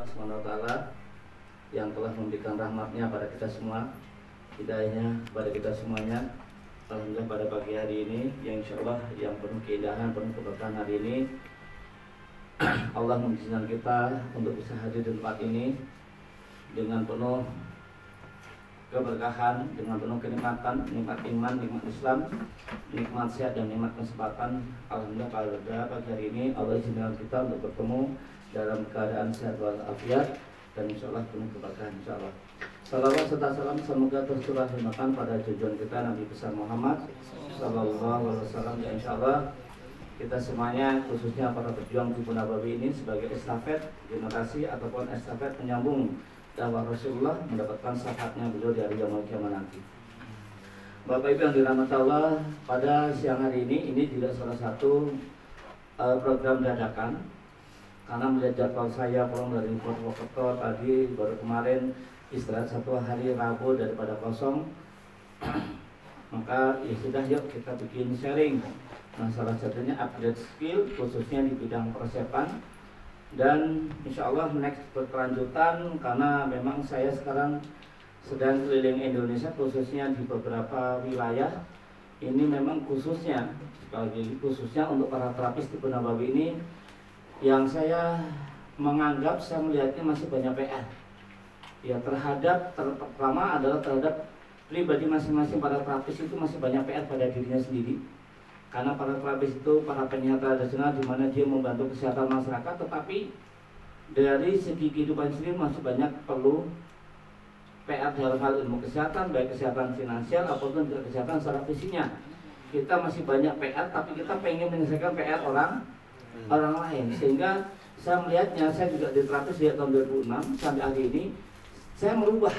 SWT yang telah memberikan rahmatnya pada kita semua, hidayahnya pada kita semuanya. Alhamdulillah pada pagi hari ini yang insya Allah yang penuh keindahan, penuh keberkahan hari ini, Allah mengizinkan kita untuk bisa hadir di tempat ini dengan penuh keberkahan, dengan penuh kenikmatan, nikmat iman, nikmat Islam, nikmat sehat dan nikmat kesempatan. Alhamdulillah pada pagi hari ini Allah izinkan kita untuk bertemu dalam keadaan sehat walafiat dan insya Allah penuh keberkahan insya Allah. Salawat serta salam semoga tercurah limpahkan pada tujuan kita Nabi besar Muhammad Sallallahu Alaihi Wasallam. Ya insya Allah kita semuanya khususnya para pejuang Tubuh Nabawi ini sebagai estafet generasi ataupun estafet penyambung dakwah Rasulullah mendapatkan syafaatnya beliau di hari yaumul kiamat nanti. Bapak Ibu yang dirahmati Allah, pada siang hari ini juga salah satu program dadakan karena melihat jadwal saya pulang dari Purwokerto tadi baru kemarin istirahat satu hari Rabu daripada kosong, maka ya sudah yuk kita bikin sharing. Nah salah satunya upgrade skill khususnya di bidang persiapan. Dan insya Allah next berkelanjutan karena memang saya sekarang sedang keliling Indonesia khususnya di beberapa wilayah. Ini memang khususnya untuk para terapis Tubuh Nabawi ini yang saya menganggap, saya melihatnya masih banyak PR ya terhadap pertama adalah terhadap pribadi masing-masing para terapis itu masih banyak PR pada dirinya sendiri. Karena para terapis itu para penyehat tradisional di mana dia membantu kesehatan masyarakat, tetapi dari segi kehidupan sendiri masih banyak perlu PR dalam hal ilmu kesehatan, baik kesehatan finansial ataupun juga kesehatan secara fisiknya. Kita masih banyak PR, tapi kita pengen menyelesaikan PR orang lain. Sehingga saya melihatnya, saya juga di terapis sejak tahun 2006 sampai hari ini, saya merubah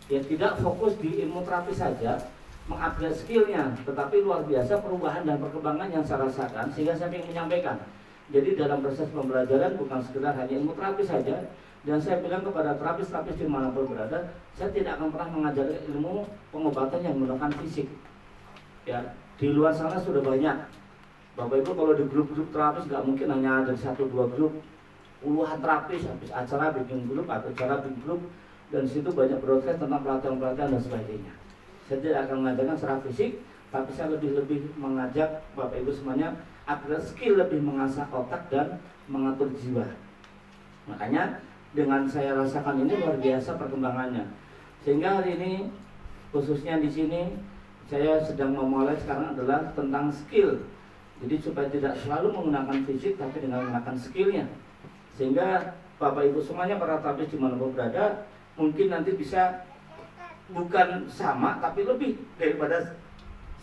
ya tidak fokus di ilmu terapi saja, mengupgrade skillnya, tetapi luar biasa perubahan dan perkembangan yang saya rasakan sehingga saya ingin menyampaikan. Jadi dalam proses pembelajaran bukan sekedar hanya ilmu terapi saja, dan saya bilang kepada terapis-terapis dimanapun berada, saya tidak akan pernah mengajar ilmu pengobatan yang menggunakan fisik. Ya di luar sana sudah banyak. Bapak Ibu kalau di grup-grup terapis nggak mungkin hanya ada 1-2 grup, puluhan terapis habis acara bikin grup atau acara bikin grup, dan situ banyak broadcast tentang pelatihan-pelatihan dan sebagainya. Saya tidak akan mengajarkan secara fisik, tapi saya lebih mengajak Bapak Ibu semuanya agar skill lebih mengasah otak dan mengatur jiwa. Makanya dengan saya rasakan ini luar biasa perkembangannya. Sehingga hari ini khususnya di sini saya sedang memulai sekarang adalah tentang skill. Jadi supaya tidak selalu menggunakan fisik tapi dengan menggunakan skillnya. Sehingga Bapak Ibu semuanya para terapis dimanapun berada mungkin nanti bisa bukan sama tapi lebih daripada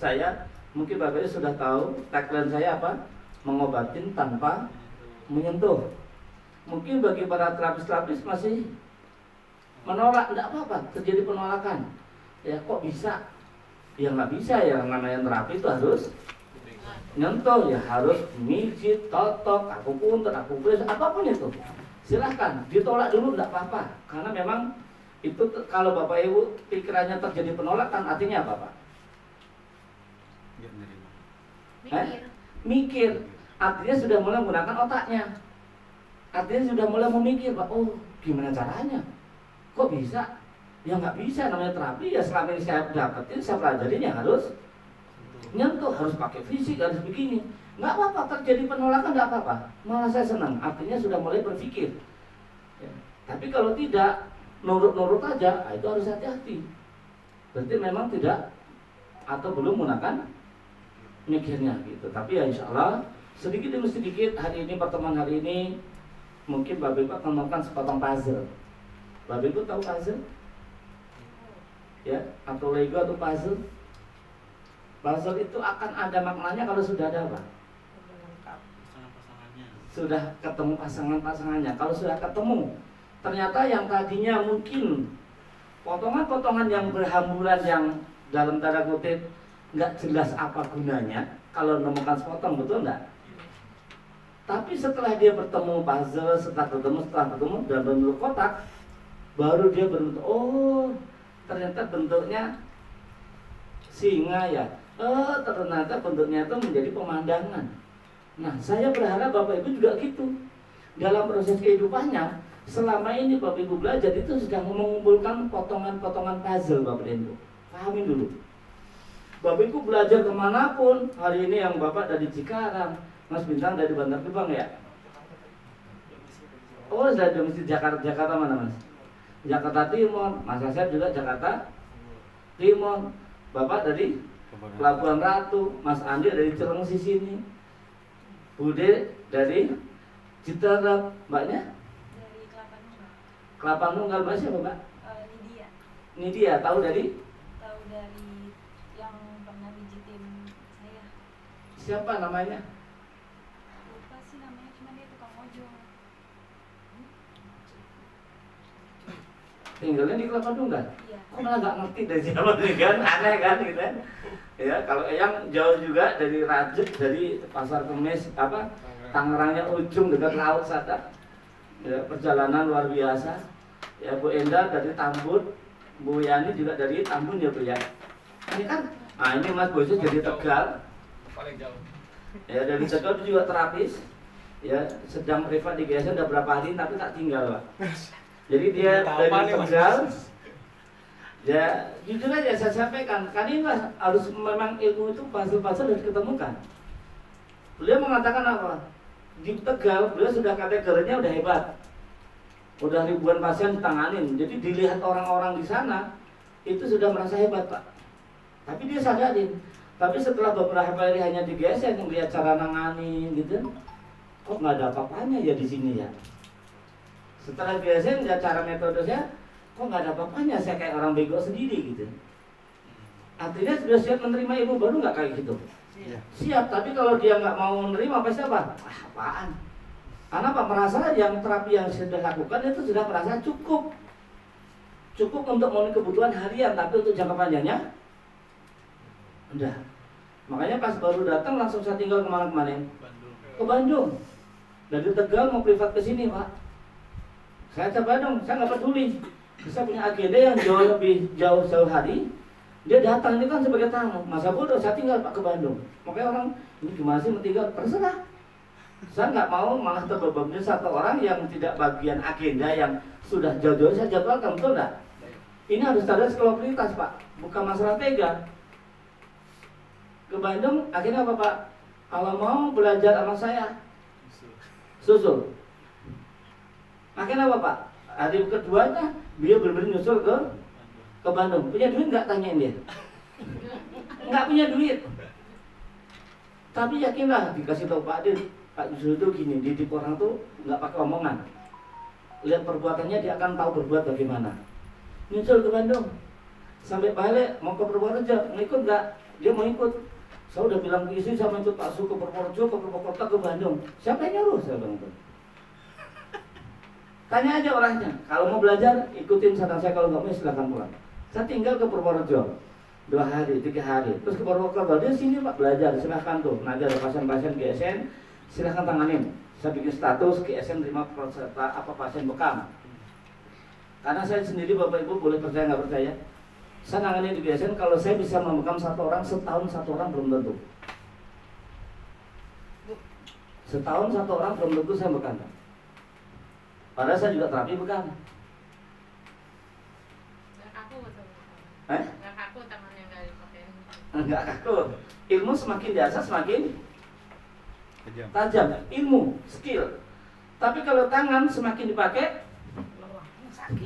saya. Mungkin Bapak Ibu sudah tahu tagline saya apa? Mengobatin tanpa menyentuh. Mungkin bagi para terapis-terapis masih menolak, tidak apa-apa, terjadi penolakan. Ya kok bisa? Ya nggak bisa ya, namanya terapi itu harus nyentuh, ya harus mijit, totok, aku punten, aku beres, apapun itu. Silahkan, ditolak dulu tidak apa-apa. Karena memang itu kalau Bapak Ibu pikirannya terjadi penolakan artinya apa Pak? Mikir. Artinya sudah mulai menggunakan otaknya. Artinya sudah mulai memikir Pak, oh gimana caranya? Kok bisa? Ya nggak bisa, namanya terapi ya selama ini saya dapetin, saya pelajarinya harus nyentuh, harus pakai fisik, harus begini. Nggak apa-apa, terjadi penolakan nggak apa-apa. Malah saya senang, artinya sudah mulai berpikir ya. Tapi kalau tidak nurut-nurut aja, itu harus hati-hati. Berarti memang tidak atau belum menggunakan mikirnya gitu. Tapi ya insya Allah sedikit demi sedikit hari ini, pertemuan hari ini mungkin Bapak Ibu akan melakukan sepotong puzzle. Bapak Ibu tahu puzzle? Ya, atau Lego atau puzzle? Puzzle itu akan ada maknanya kalau sudah ada apa? Sudah ketemu pasangan-pasangannya. Kalau sudah ketemu, ternyata yang tadinya mungkin potongan-potongan yang berhamburan yang dalam tanda kutip nggak jelas apa gunanya, kalau menemukan sepotong, betul nggak? Tapi setelah dia bertemu puzzle, setelah bertemu dalam bentuk kotak, baru dia berbentuk, oh ternyata bentuknya singa ya, ternyata bentuknya itu menjadi pemandangan. Nah saya berharap Bapak Ibu juga gitu. Dalam proses kehidupannya Selama ini Bapak Ibu belajar itu sudah mengumpulkan potongan-potongan puzzle Bapak Ibu. Pahamin dulu. Bapak Ibu belajar kemanapun, hari ini yang Bapak dari Cikarang, Mas Bintang dari Bantar Gebang ya? Oh, dari domestik Jakarta mana Mas? Jakarta Timur, Mas Asep juga Jakarta Timur. Bapak dari Pelabuhan Ratu, Mas Andi dari Cilengsi sini, Bude dari Citerap, Mbaknya? Dari Kelapa Nunggal. Kelapa Nunggal, Mbak siapa Mbak? Nidia. Nidia, tahu dari? Tahu dari yang pernah pijitin saya. Siapa namanya? Lupa sih namanya, cuma dia tukang ojol. Tinggalnya di Kelapa Nunggal? Iya. Kok malah nggak ngerti dari siapa nih kan? Aneh kan gitu kan? Ya, kalau yang jauh juga dari Rajuk, dari Pasar Kemis, apa Tangerangnya ujung dekat laut sana. Ya, perjalanan luar biasa. Ya, Bu Enda dari Tambun, Bu Yani juga dari Tambun ya Bu ya. Ini kan, nah ini Mas Bosnya jadi Tegal. Paling jauh. Ya, dari Tegal itu juga terapis. Ya, sedang privat di GSN udah berapa hari tapi tak tinggal Pak. Jadi dia dari Tegal. Ya, jujur aja saya sampaikan, kan inilah harus memang ilmu itu puzzle-puzzle harus diketemukan. Beliau mengatakan apa? Di Tegal, beliau sudah kategorinya udah hebat. Udah ribuan pasien ditanganin. Jadi dilihat orang-orang di sana, itu sudah merasa hebat Pak. Tapi dia sadarin. Tapi setelah beberapa hari hanya di GSN yang lihat cara nangani gitu, kok nggak ada apa-apanya ya di sini ya. Setelah GSN lihat cara metodenya, kok nggak ada apa-apanya, saya kayak orang bego sendiri gitu. Artinya sudah siap menerima ilmu baru nggak kayak gitu? Iya. Siap, tapi kalau dia nggak mau menerima pasti apa? Ah, apaan? Karena apa? Merasa yang terapi yang sudah lakukan itu sudah merasa cukup. Cukup untuk memenuhi kebutuhan harian, tapi untuk jangka panjangnya udah. Makanya pas baru datang langsung saya tinggal kemana-kemana? Ke Bandung. Dari Tegal mau privat ke sini Pak. Saya coba dong, saya nggak peduli. Saya punya agenda yang jauh lebih jauh hari. Dia datang ini kan sebagai tamu. Masa bodoh, saya tinggal Pak ke Bandung. Makanya orang ini gimana sih mau tinggal? Terserah. Saya nggak mau malah terbebani satu orang yang tidak bagian agenda yang sudah jauh-jauh saya jadwalkan, betul nggak? Ini harus ada skala prioritas Pak, bukan masalah tega. Ke Bandung, akhirnya apa Pak? Kalau mau belajar sama saya, susul. Akhirnya apa Pak? Hari keduanya beliau benar-benar nyusul ke Bandung. Punya duit nggak, tanyain dia? Nggak punya duit. Tapi yakinlah dikasih tahu Pak Adil, Pak Yusuf itu gini, didik orang tuh nggak pakai omongan. Lihat perbuatannya dia akan tahu berbuat bagaimana. Nyusul ke Bandung, sampai balik mau ke Purworejo, mau ikut nggak? Dia mau ikut. Saya udah bilang ke istri, saya mau ikut Pak Su ke Purworejo, ke Purwokerto, ke Bandung. Siapa yang nyuruh? Saya bilang itu. Tanya aja orangnya. Kalau mau belajar, ikutin saran saya. Kalau nggak mau, silahkan pulang. Saya tinggal ke Purworejo 2 hari, 3 hari. Terus ke Purwokerto, dia sini Pak belajar, silahkan tuh. Nanti ada pasien-pasien GSN, silahkan tanganin. Saya bikin status GSN terima peserta apa pasien bekam. Karena saya sendiri Bapak Ibu boleh percaya nggak percaya, saya nangani di GSN, kalau saya bisa membekam 1 orang, setahun 1 orang belum tentu. Setahun 1 orang belum tentu saya bekam. Padahal saya juga terapi bekam. Nggak kaku betul. Eh? Nggak kaku tangannya nggak dipakai. Enggak kaku. Ilmu semakin biasa semakin tajam. Ilmu, skill. Tapi kalau tangan semakin dipakai,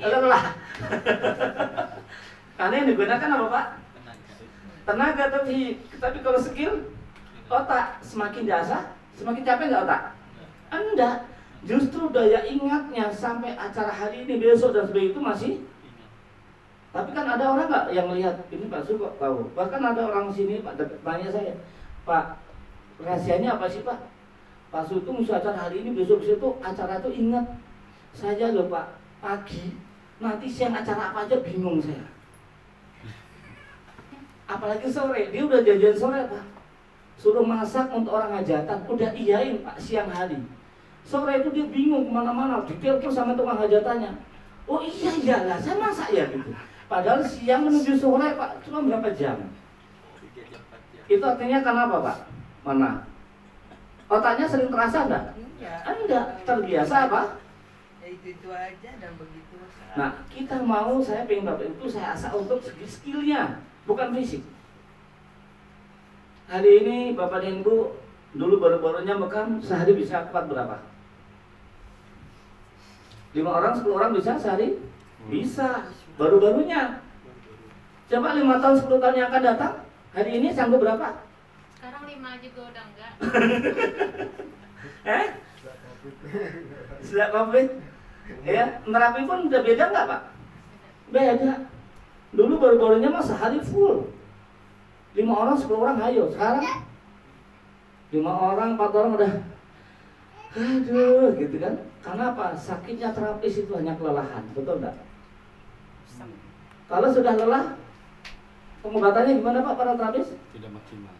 lelah. Karena yang digunakan apa Pak? Tenaga. Tapi kalau skill, otak semakin biasa, semakin capek nggak otak? Enggak. Justru daya ingatnya sampai acara hari ini, besok dan sebagainya itu masih. Tapi kan ada orang nggak yang lihat ini Pak Su kok tahu? Bahkan ada orang sini Pak tanya saya, Pak, rahasianya apa sih Pak? Pak Su itu musuh acara hari ini, besok itu acara itu ingat saja loh Pak. Pagi, nanti siang acara apa aja bingung saya. Apalagi sore, dia udah janjian sore Pak. Suruh masak untuk orang hajatan, udah iyain Pak siang hari. Sore itu dia bingung kemana-mana, ditelepon sama tukang hajatannya. Oh iyalah, saya masak ya gitu. Padahal siang menuju sore Pak, cuma berapa jam? Itu artinya karena apa Pak? Mana? Otaknya sering terasa enggak? Enggak, terbiasa apa? itu aja dan begitu. Nah, kita mau, saya pengen Bapak itu saya asah untuk skillnya, bukan fisik. Hari ini Bapak dan Ibu dulu baru-barunya bekam sehari bisa kuat berapa? 5 orang, 10 orang bisa sehari? Bisa. Baru-barunya. Coba 5 tahun, 10 tahun yang akan datang, hari ini sanggup berapa? Sekarang 5 juga udah enggak. Sejak COVID? Ya, nerapin pun udah beda nggak Pak? Beda. Dulu baru-barunya mah sehari full. 5 orang, 10 orang ayo. Sekarang 5 orang, 4 orang udah aduh gitu kan. Karena apa? Sakitnya terapis itu hanya kelelahan, betul enggak? Kalau sudah lelah, pengobatannya gimana Pak para terapis? Tidak maksimal.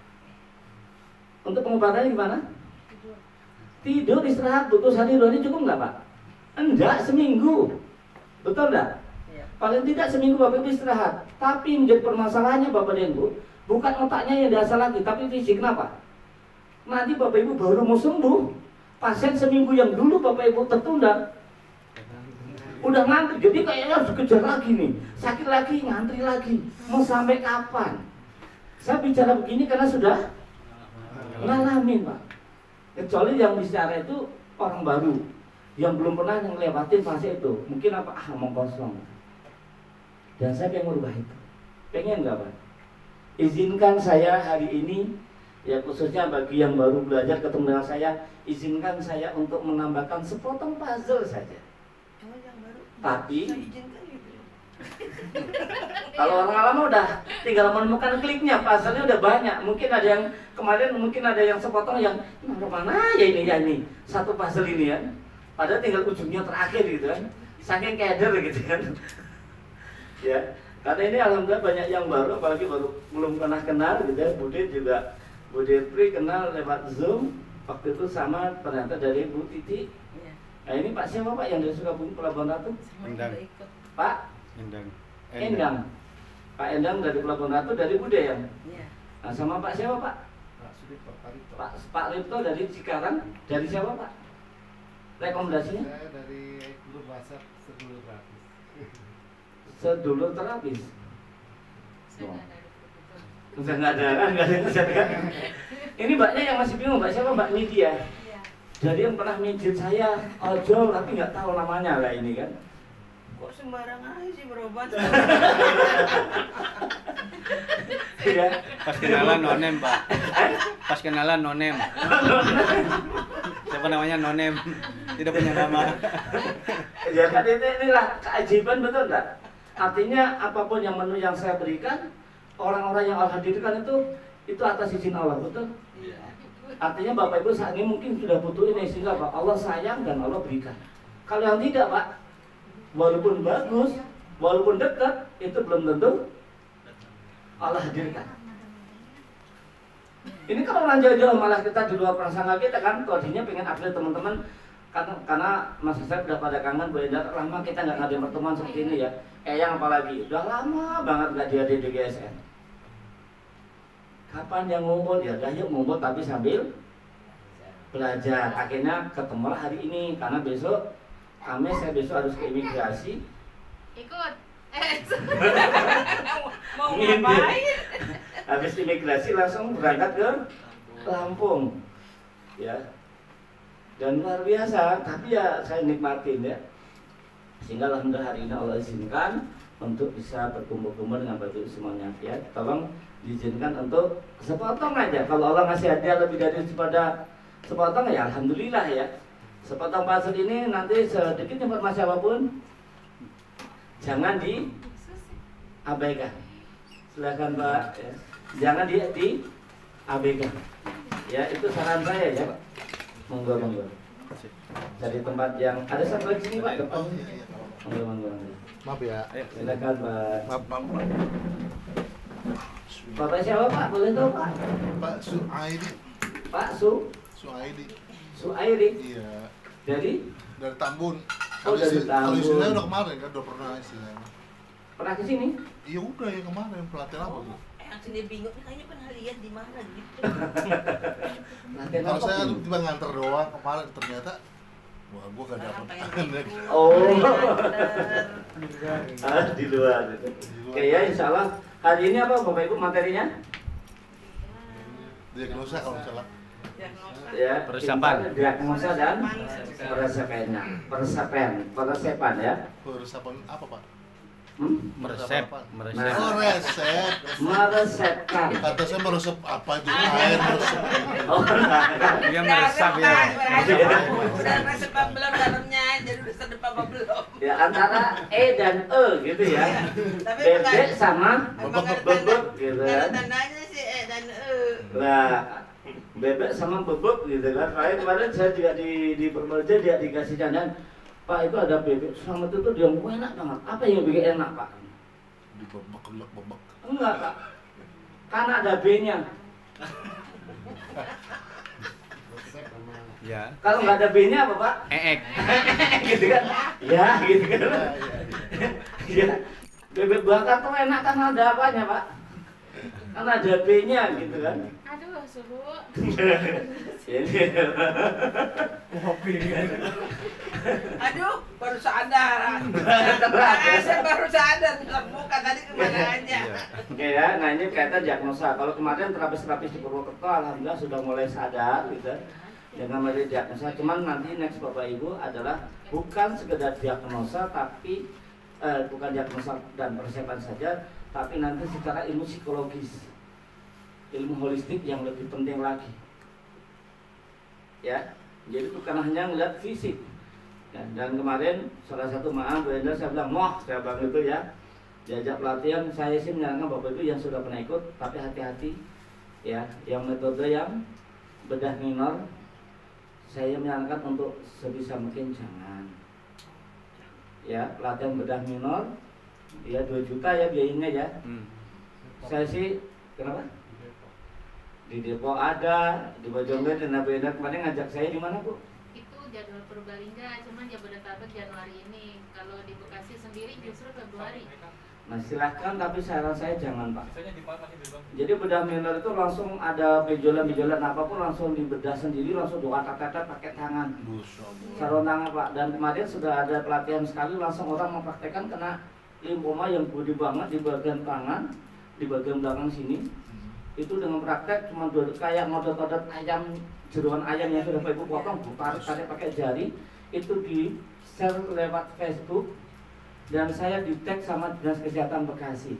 Untuk pengobatannya gimana? Tidur, istirahat, butuh sehari 2 hari cukup nggak Pak? Enggak, seminggu. Betul enggak? Ya. Paling tidak seminggu Bapak Ibu istirahat. Tapi menjadi permasalahannya Bapak dan Ibu, bukan otaknya yang dasar lagi, tapi fisik. Kenapa? Nanti Bapak Ibu baru mau sembuh, pasien seminggu yang dulu Bapak Ibu tertunda udah ngantri, jadi kayaknya harus kejar lagi nih, sakit lagi, ngantri lagi, mau sampai kapan? Saya bicara begini karena sudah ngalamin Pak. Kecuali yang bicara itu orang baru yang belum pernah ngelewatin fase itu, mungkin apa omong kosong. Dan saya pengen merubah itu. Pengen nggak Pak? Izinkan saya hari ini, ya khususnya bagi yang baru belajar ketemu dengan saya, izinkan saya untuk menambahkan sepotong puzzle saja. Yang baru. Tapi Saya izinkan gitu. kalau orang lama udah tinggal menemukan kliknya, puzzle-nya udah banyak. Mungkin ada yang kemarin, mungkin ada yang sepotong yang mana ya ini ya ini satu puzzle ini ya. Padahal tinggal ujungnya terakhir gitu kan. Saking keder gitu kan. Ya, karena ini alhamdulillah banyak yang baru, apalagi baru belum pernah kenal gitu ya. Bude Pri kenal lewat Zoom waktu itu sama ternyata dari Bu Titi. Iya. Nah ini Pak siapa Pak yang dari Sukabumi Pelabuhan Ratu? Endang. Pak Endang. Pak Endang dari Pelabuhan Ratu dari Bude ya. Iya. Nah sama Pak siapa Pak? Pak Lipto dari Cikarang. Dari siapa Pak? Rekomendasinya? Saya dari grup WhatsApp sedulur gratis. Sedulur terapis. Saya nggak ada grup itu. Sudah nggak ada kan? Ini Mbaknya yang masih bingung, Mbak siapa Mbak Nidia? Iya. Jadi yang pernah mijit saya ojol tapi nggak tahu namanya lah ini kan. Kok sembarang aja sih berobat. Iya. Pas kenalan nonem Pak. Pas kenalan nonem. Siapa namanya nonem? Tidak punya nama. Ya kan inilah keajaiban, betul nggak? Artinya apapun yang menu yang saya berikan, orang-orang yang Allah hadirkan itu atas izin Allah, betul? Iya. Artinya Bapak Ibu saat ini mungkin sudah butuh ini sehingga Pak Allah sayang dan Allah berikan. Kalau yang tidak Pak, walaupun bagus, walaupun dekat, itu belum tentu Allah hadirkan. Ini kalau orang jauh-jauh malah kita di luar prasangka kita kan, tadinya pengen update teman-teman karena masa saya udah pada kangen Bu Endar, lama kita nggak ngadain pertemuan seperti ini ya. Yang apalagi udah lama banget nggak dihadir di GSN. Kapan yang ngumpul ya, dah yuk ngumpul tapi sambil belajar. Akhirnya ketemulah hari ini karena besok saya besok harus ke imigrasi. Ikut. Mau ngapain? Habis imigrasi langsung berangkat ke Lampung, ya. Dan luar biasa, tapi ya saya nikmatin ya. Sehingga alhamdulillah hari ini Allah izinkan untuk bisa berkumpul-kumpul dengan Bapak Ibu semuanya. Ya, tolong diizinkan untuk sepotong aja. Kalau Allah ngasih hadiah lebih dari daripada sepotong ya alhamdulillah ya. Sepotong puzzle ini nanti sedikit informasi apapun jangan diabaikan. Silakan Pak. Ya. Jangan diabaikan. Ya itu saran saya ya. Monggo. Dari tempat yang ada satu lagi sini Pak depan. Monggo. Maaf ya. Silakan Pak. Maaf. Bapak siapa Pak? Boleh tahu Pak? Pak Suaidi. Pak Suairi. Iya. Dari Tambun. Oh, dari Tambun. Kalau istilahnya udah kemarin kan, udah pernah istilahnya. pernah ke sini? Iya udah yang kemarin pelatihan apa tuh? Yang sini bingung kayaknya pernah lihat di mana gitu. Latihan Kalau apa saya ini? tiba nganter doang kemarin ternyata Wah, gua gak Sekarang dapet pengen tangan. ikut, Oh. pinter. Di luar gitu. Oke ya, insya Allah hari ini apa Bapak Ibu materinya? Diagnosa kalau nggak salah. Diagnosa. Ya, Persiapan. diagnosa dan peresepan ya. Peresapan apa, Pak? Meresep. Nah. Oh, resep. Meresepkan. Kata saya meresep apa itu? Air meresep. Oh, Dia meresap ya. Udah resep apa belum dalamnya, jadi udah sedep apa belum. ya antara E dan E gitu ya. Tapi Bebek sama emang ada bebek gitu nggak ada kan. tandanya sih dan Nah, bebek sama bebek gitu kan. Kemarin saya juga di Perbalja dia dikasih dandan. Pak, itu ada bebek sama itu tuh yang enak banget. Apa yang bikin enak, Pak? Dibebek. Enggak, Pak. Karena ada B-nya. Ya. Kalau nggak ada B-nya apa, Pak? Eek. Gitu kan? Ya, gitu kan. Ya. Bebek bakar tuh enak karena ada apanya, Pak? Karena ada B-nya gitu kan. Aduh, suhu. Ini. aduh baru sadar. Saya baru sadar bukan tadi kemana aja. Oke ya, nah ini kaitan diagnosa. Kalau kemarin terapis-terapis di Purwokerto alhamdulillah sudah mulai sadar gitu dengan materi diagnosa. Cuman nanti next Bapak Ibu adalah bukan sekedar diagnosa tapi bukan diagnosa dan persiapan saja, tapi nanti secara ilmu psikologis, ilmu holistik yang lebih penting lagi. Ya, jadi bukan hanya melihat fisik. Dan kemarin salah satu Bu Endra saya bilang, saya bilang itu ya, diajak pelatihan, saya sih menyarankan Bapak Ibu yang sudah pernah ikut, tapi hati-hati ya, yang metode yang bedah minor, saya menyarankan untuk sebisa mungkin jangan. Ya, pelatihan bedah minor, ya 2 juta ya biayanya ya. Saya sih, kenapa? Di Depok ada, di Bojonggede dan Bu Endra kemarin ngajak saya di mana Bu? Itu jadwal Purbalingga, cuman Jabodetabek Januari ini. Kalau di Bekasi sendiri justru Februari. Nah silahkan, tapi saran saya jangan Pak. Jadi bedah minor itu langsung ada bejolan-bejolan apapun langsung dibedah sendiri, langsung doa-kata pakai tangan, sarung tangan Pak. Dan kemarin sudah ada pelatihan sekali, langsung orang mempraktekkan kena limfoma yang gede banget di bagian tangan, di bagian belakang sini. Itu dengan praktek cuma kayak model-model ayam, jeroan ayam yang sudah Ibu potong, tarik pakai jari, itu di share lewat Facebook dan saya di tag sama Dinas Kesehatan Bekasi.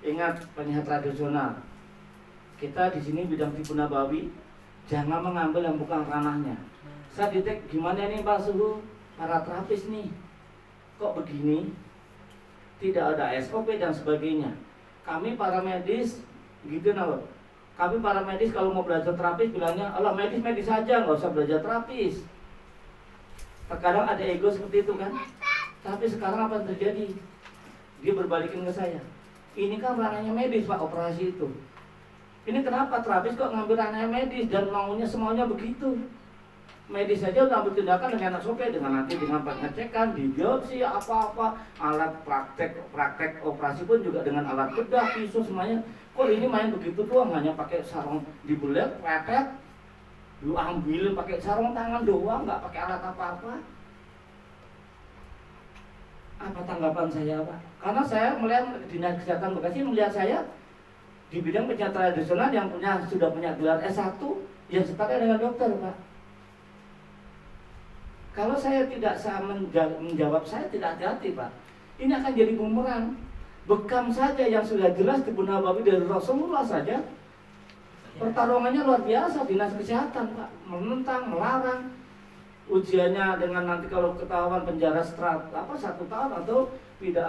Ingat penyehat tradisional, kita di sini bidang tipu nabawi, jangan mengambil yang bukan ranahnya. Saya di tag, gimana nih Pak Suhu, para terapis nih, kok begini, tidak ada SOP dan sebagainya. Kami para medis gitu nah, kami para medis kalau mau belajar terapis bilangnya, Allah medis saja, nggak usah belajar terapis. Terkadang ada ego seperti itu kan. Tapi sekarang apa yang terjadi? Dia berbalikin ke saya. Ini kan ranahnya medis Pak, operasi itu. Ini kenapa terapis kok ngambil ranahnya medis dan maunya semuanya begitu? Medis saja udah ambil tindakan dengan SOP, dengan nanti dengan pengecekan, di biopsi apa-apa, alat praktek operasi pun juga dengan alat bedah, pisau semuanya. Kok ini main begitu doang, hanya pakai sarung dibelet, pepet, lu ambilin pakai sarung tangan doang, nggak pakai alat apa-apa. Apa tanggapan saya Pak? Karena saya melihat Dinas Kesehatan Bekasi melihat saya di bidang penyehat tradisional yang sudah punya gelar S1 yang setara dengan dokter Pak. Kalau saya tidak menjawab, saya tidak hati-hati Pak. Ini akan jadi bumerang. Bekam saja yang sudah jelas tipu nabawi dari Rasulullah saja, pertarungannya luar biasa. Dinas Kesehatan Pak menentang, melarang. Ujiannya dengan nanti kalau ketahuan penjara 1 tahun atau tidak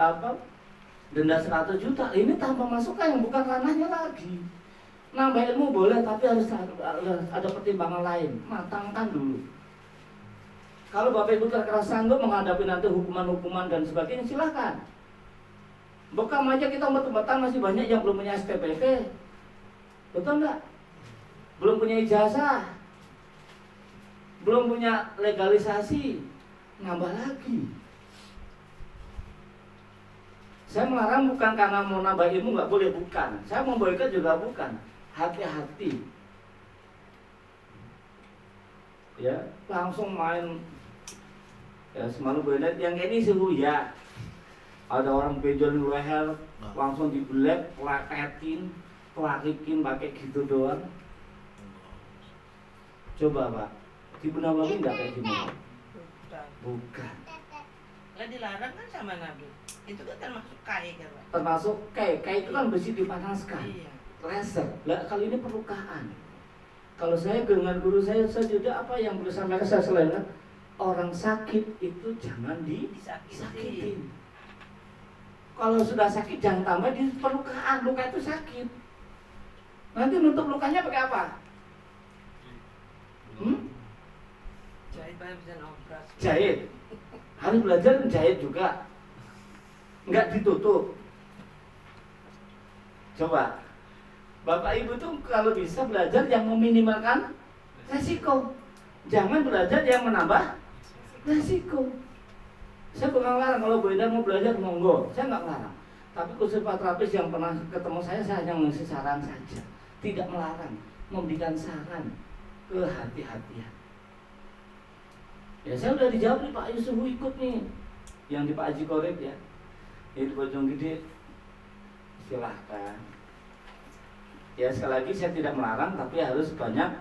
denda 100 juta. Ini tambah masukan yang bukan ranahnya lagi. Nambah ilmu boleh, tapi harus ada pertimbangan lain. Matangkan dulu. Kalau Bapak Ibu kira-kira sanggup menghadapi nanti hukuman-hukuman dan sebagainya, silahkan. Bekam aja kita umat-umatan masih banyak yang belum punya SPPT. Betul nggak? Belum punya ijazah, belum punya legalisasi, nambah lagi. Saya melarang bukan karena mau nambah ilmu, nggak boleh, bukan. Saya mau boikot juga bukan. Hati-hati. ya langsung main ya semalu benet yang kayak ini suhu ya. Ada orang benjolin leher langsung dibelek, pelaketin, pelakikin pakai gitu doang. Coba Pak, di Nabawi nggak kayak gini? Bukan. Lah dilarang kan sama Nabi. Itu kan termasuk kai kan Pak? Termasuk kai itu kan besi dipanaskan. Iya. Laser. Lah kali ini perlukaan. Kalau saya dengan guru saya juga apa yang perlu sampaikan saya selain orang sakit itu jangan disakitin. Kalau sudah sakit jangan tambah di perlukaan. Luka itu sakit. Nanti nutup lukanya pakai apa? Jahit banget bisa operasi. Jahit. Harus belajar menjahit juga. Enggak ditutup. Coba. Bapak Ibu tuh kalau bisa belajar yang meminimalkan resiko. Jangan belajar yang menambah resiko. Saya bukan larang kalau Bu Ida mau belajar monggo, saya nggak melarang. Tapi khusus Pak terapis yang pernah ketemu saya hanya ngasih saran saja, tidak melarang, memberikan saran kehati-hatian. Ya saya udah dijawab nih Pak Yusuf ikut nih, yang di Pak Haji Korek ya, di Bojonggede, silahkan. Ya sekali lagi saya tidak melarang, tapi harus banyak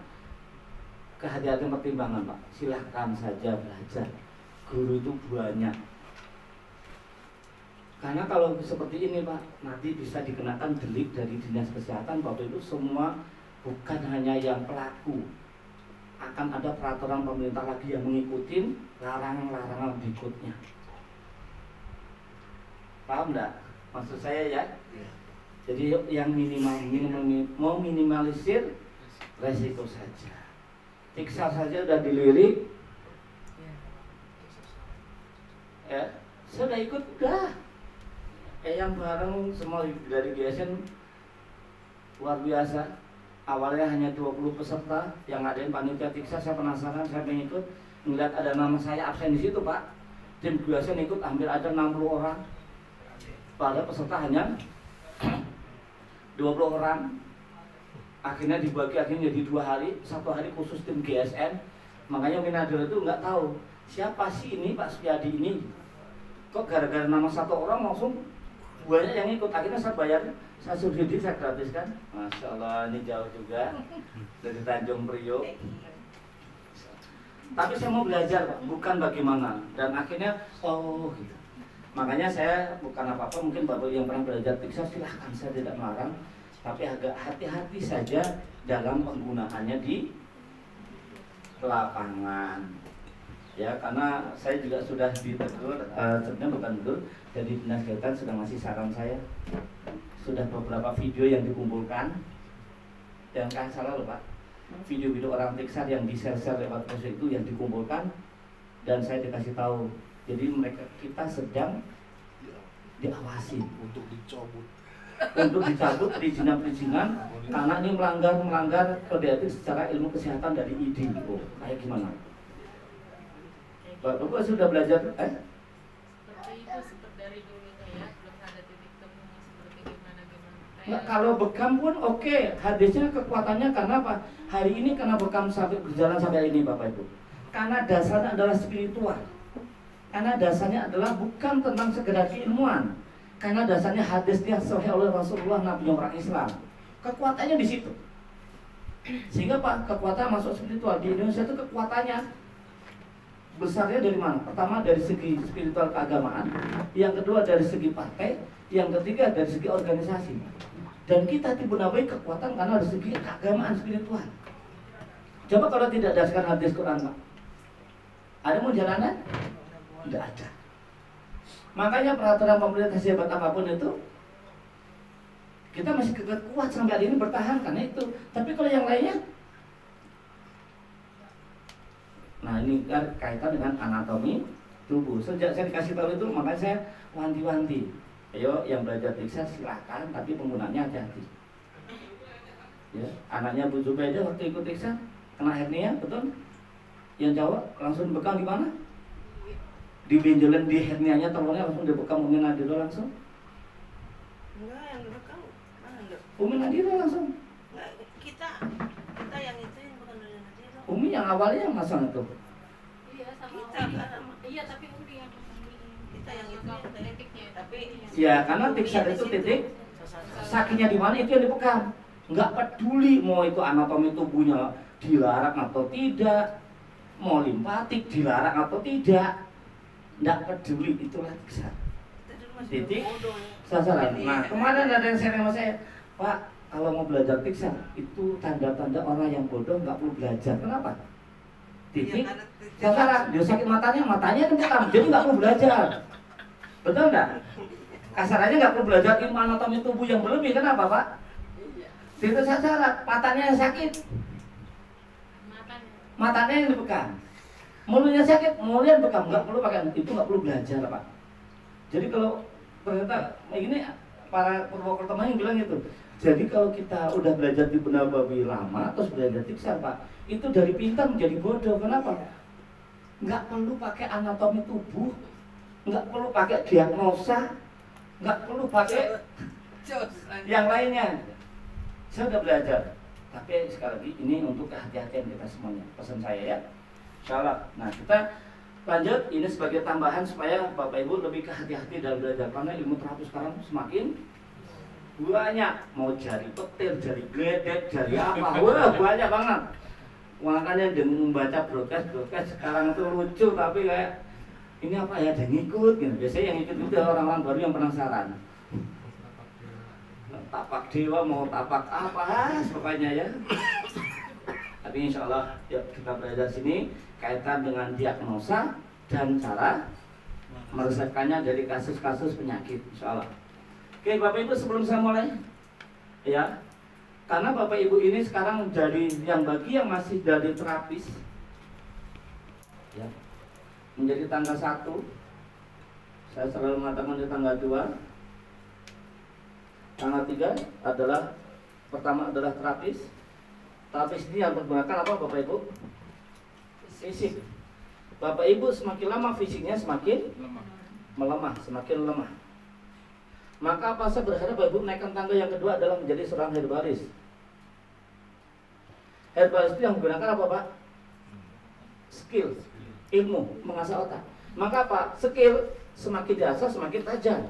kehati-hatian pertimbangan Pak. Silahkan saja belajar. Guru itu banyak. Karena kalau seperti ini Pak, nanti bisa dikenakan delik dari Dinas Kesehatan. Waktu itu semua bukan hanya yang pelaku, akan ada peraturan pemerintah lagi yang mengikuti larangan-larangan berikutnya. Paham enggak? Maksud saya ya. Jadi yang mau minimalisir resiko saja. Tiksa saja udah dilirik. Ya, saya udah ikut udah. Yang bareng semua dari GSN luar biasa. Awalnya hanya 20 peserta yang ngadain panitia tiksa, saya penasaran, saya pengen ikut. Ngeliat ada nama saya absen di situ Pak. Tim GSN ikut hampir ada 60 orang. Padahal peserta hanya 20 orang. Akhirnya dibagi jadi 2 hari, 1 hari khusus tim GSN. Makanya Minador itu nggak tahu siapa sih ini Pak Suyadi ini. Kok gara-gara nama 1 orang langsung banyak yang ikut. Akhirnya saya bayar, saya subsidi, saya gratiskan. Masya Allah, ini jauh juga dari Tanjung Priok. Tapi saya mau belajar Pak, bukan bagaimana. Dan akhirnya gitu. Makanya saya bukan apa-apa, mungkin Bapak yang pernah belajar tiksa silahkan, saya tidak melarang. Tapi agak hati-hati saja dalam penggunaannya di lapangan. Ya, karena saya juga sudah ditegur, sebenarnya bukan tegur, jadi Dinas Kesehatan sudah ngasih saran saya. Sudah beberapa video yang dikumpulkan, dan kan salah loh Pak, video-video orang tiksa yang di-share lewat proses itu yang dikumpulkan, dan saya dikasih tahu. Jadi kita sedang diawasi untuk dicabut perizinan karena ini melanggar kode etik secara ilmu kesehatan dari ID. Oh, kayak gimana? Bapak sudah belajar? Seperti itu, seperti dari dulu ya, belum ada titik temu seperti gimana. Nggak, kalau bekam pun oke. Hadisnya kekuatannya karena apa? Hari ini karena bekam sampai berjalan sampai ini Bapak Ibu. Karena dasarnya adalah spiritual. Karena dasarnya adalah bukan tentang sekedar keilmuan. Karena dasarnya hadisnya sahih oleh Rasulullah, Nabi orang Islam. Kekuatannya di situ. Sehingga Pak, kekuatan masuk spiritual di Indonesia itu kekuatannya besarnya dari mana? Pertama dari segi spiritual keagamaan, yang kedua dari segi partai, yang ketiga dari segi organisasi. Dan kita dibunabai kekuatan karena dari segi keagamaan spiritual. Coba kalau tidak dasarkan hadis Quran Pak, ada mau jalanan? Tidak ada. Makanya peraturan pemerintah sehebat apapun itu, kita masih kuat sampai hari ini bertahan karena itu. Tapi kalau yang lainnya, nah ini kan kaitan dengan anatomi tubuh. Sejak saya dikasih tahu itu, makanya saya wanti-wanti. Ayo yang belajar tiksa silahkan, tapi penggunaannya hati-hati. Ya, anaknya Bu Zubaidah waktu ikut tiksa kena hernia, betul? Yang jawab langsung bekam di mana? Di benjolan di hernianya, telurnya langsung dibekam Umi Nadira langsung. Enggak, yang direkam mana enggak? Umi Nadira langsung. Enggak, kita yang itu yang bukan dari Nadira. Umi yang awalnya yang masang itu. Iya sama Kita, Umi. Kak. Iya tapi Umi yang ini. Kita yang itu Kalau ya. titiknya. Tapi Ya karena tiksan itu titik sakinya di mana itu yang dipegang. Nggak peduli mau itu anatomi tubuhnya dilarang atau tidak, mau limpatik dilarang atau tidak, nggak peduli, itulah tiksan. kita dulu masih Titik bodoh. sasaran. Ini Nah ya. kemarin ada yang share sama saya, Pak, kalau mau belajar tiksan itu tanda-tanda orang yang bodoh nggak perlu belajar. Kenapa? Titik Iya, karena titik sasaran. Dia sakit matanya dipegang, jadi nggak perlu belajar. Betul nggak? Kasarannya nggak perlu belajar ilmu anatomi tubuh yang berlebih. Kenapa, Pak? Iya. Titik sasaran, matanya yang sakit, matanya yang dipegang, mulutnya sakit, mulutnya dipegang, nggak perlu pakai itu, nggak perlu belajar, Pak. Jadi kalau ternyata ini para Purwokerto yang bilang gitu. Jadi kalau kita udah belajar di Nabawi lama terus belajar tiksan, Pak, itu dari pintar menjadi bodoh. Kenapa? Nggak perlu pakai anatomi tubuh, nggak perlu pakai diagnosa, nggak perlu pakai Jos. yang lainnya. Saya udah belajar. Tapi sekali lagi ini untuk kehati-hatian kita semuanya. Pesan saya ya. Insyaallah. Nah kita lanjut. Ini sebagai tambahan supaya Bapak Ibu lebih kehati-hati dalam belajar. Karena ilmu terapi sekarang semakin banyak. Mau jari petir, jari gledek, jari apa. Wah banyak banget. Makanya dengan membaca broadcast sekarang itu lucu. Tapi kayak ini apa ya, ada yang ngikut gitu. Biasanya yang ikut itu orang-orang baru yang penasaran. Tapak dewa mau tapak apa pokoknya ya. Tapi insya Allah yuk kita belajar sini kaitan dengan diagnosa dan cara meresepkannya dari kasus-kasus penyakit insya Allah. Oke Bapak Ibu, sebelum saya mulai ya, karena Bapak Ibu ini sekarang dari yang bagi yang masih dari terapis ya, menjadi tanggal 1 saya selalu mengatakan di tanggal 2. Tanggal 3 adalah pertama adalah terapis. Terapis ini yang menggunakan apa Bapak Ibu? Fisik. Bapak Ibu semakin lama fisiknya semakin melemah, semakin lemah. Maka apa saya berharap Bapak Ibu menaikkan tangga yang kedua adalah menjadi seorang herbalis. Herbalis itu yang menggunakan apa Pak? Skill, ilmu, mengasah otak. Maka apa? Skill semakin diasah semakin tajam.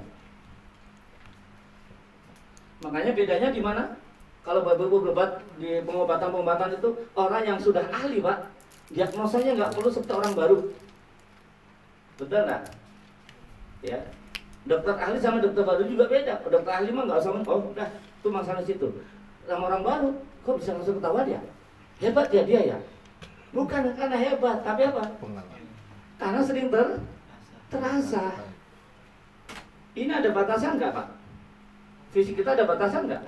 Makanya bedanya di mana? Kalau Bapak Ibu berobat di pengobatan-pengobatan itu orang yang sudah ahli, Pak, diagnosanya nggak perlu seperti orang baru. Betul nggak? Ya. Dokter ahli sama dokter baru juga beda. Dokter ahli mah nggak sama, oh udah, itu masalah situ. Sama orang baru, kok bisa langsung ketawa dia? Hebat ya dia ya? Bukan karena hebat, tapi apa? Pengalaman. Karena sering terasa. Ini ada batasan nggak, Pak? Fisik kita ada batasan nggak?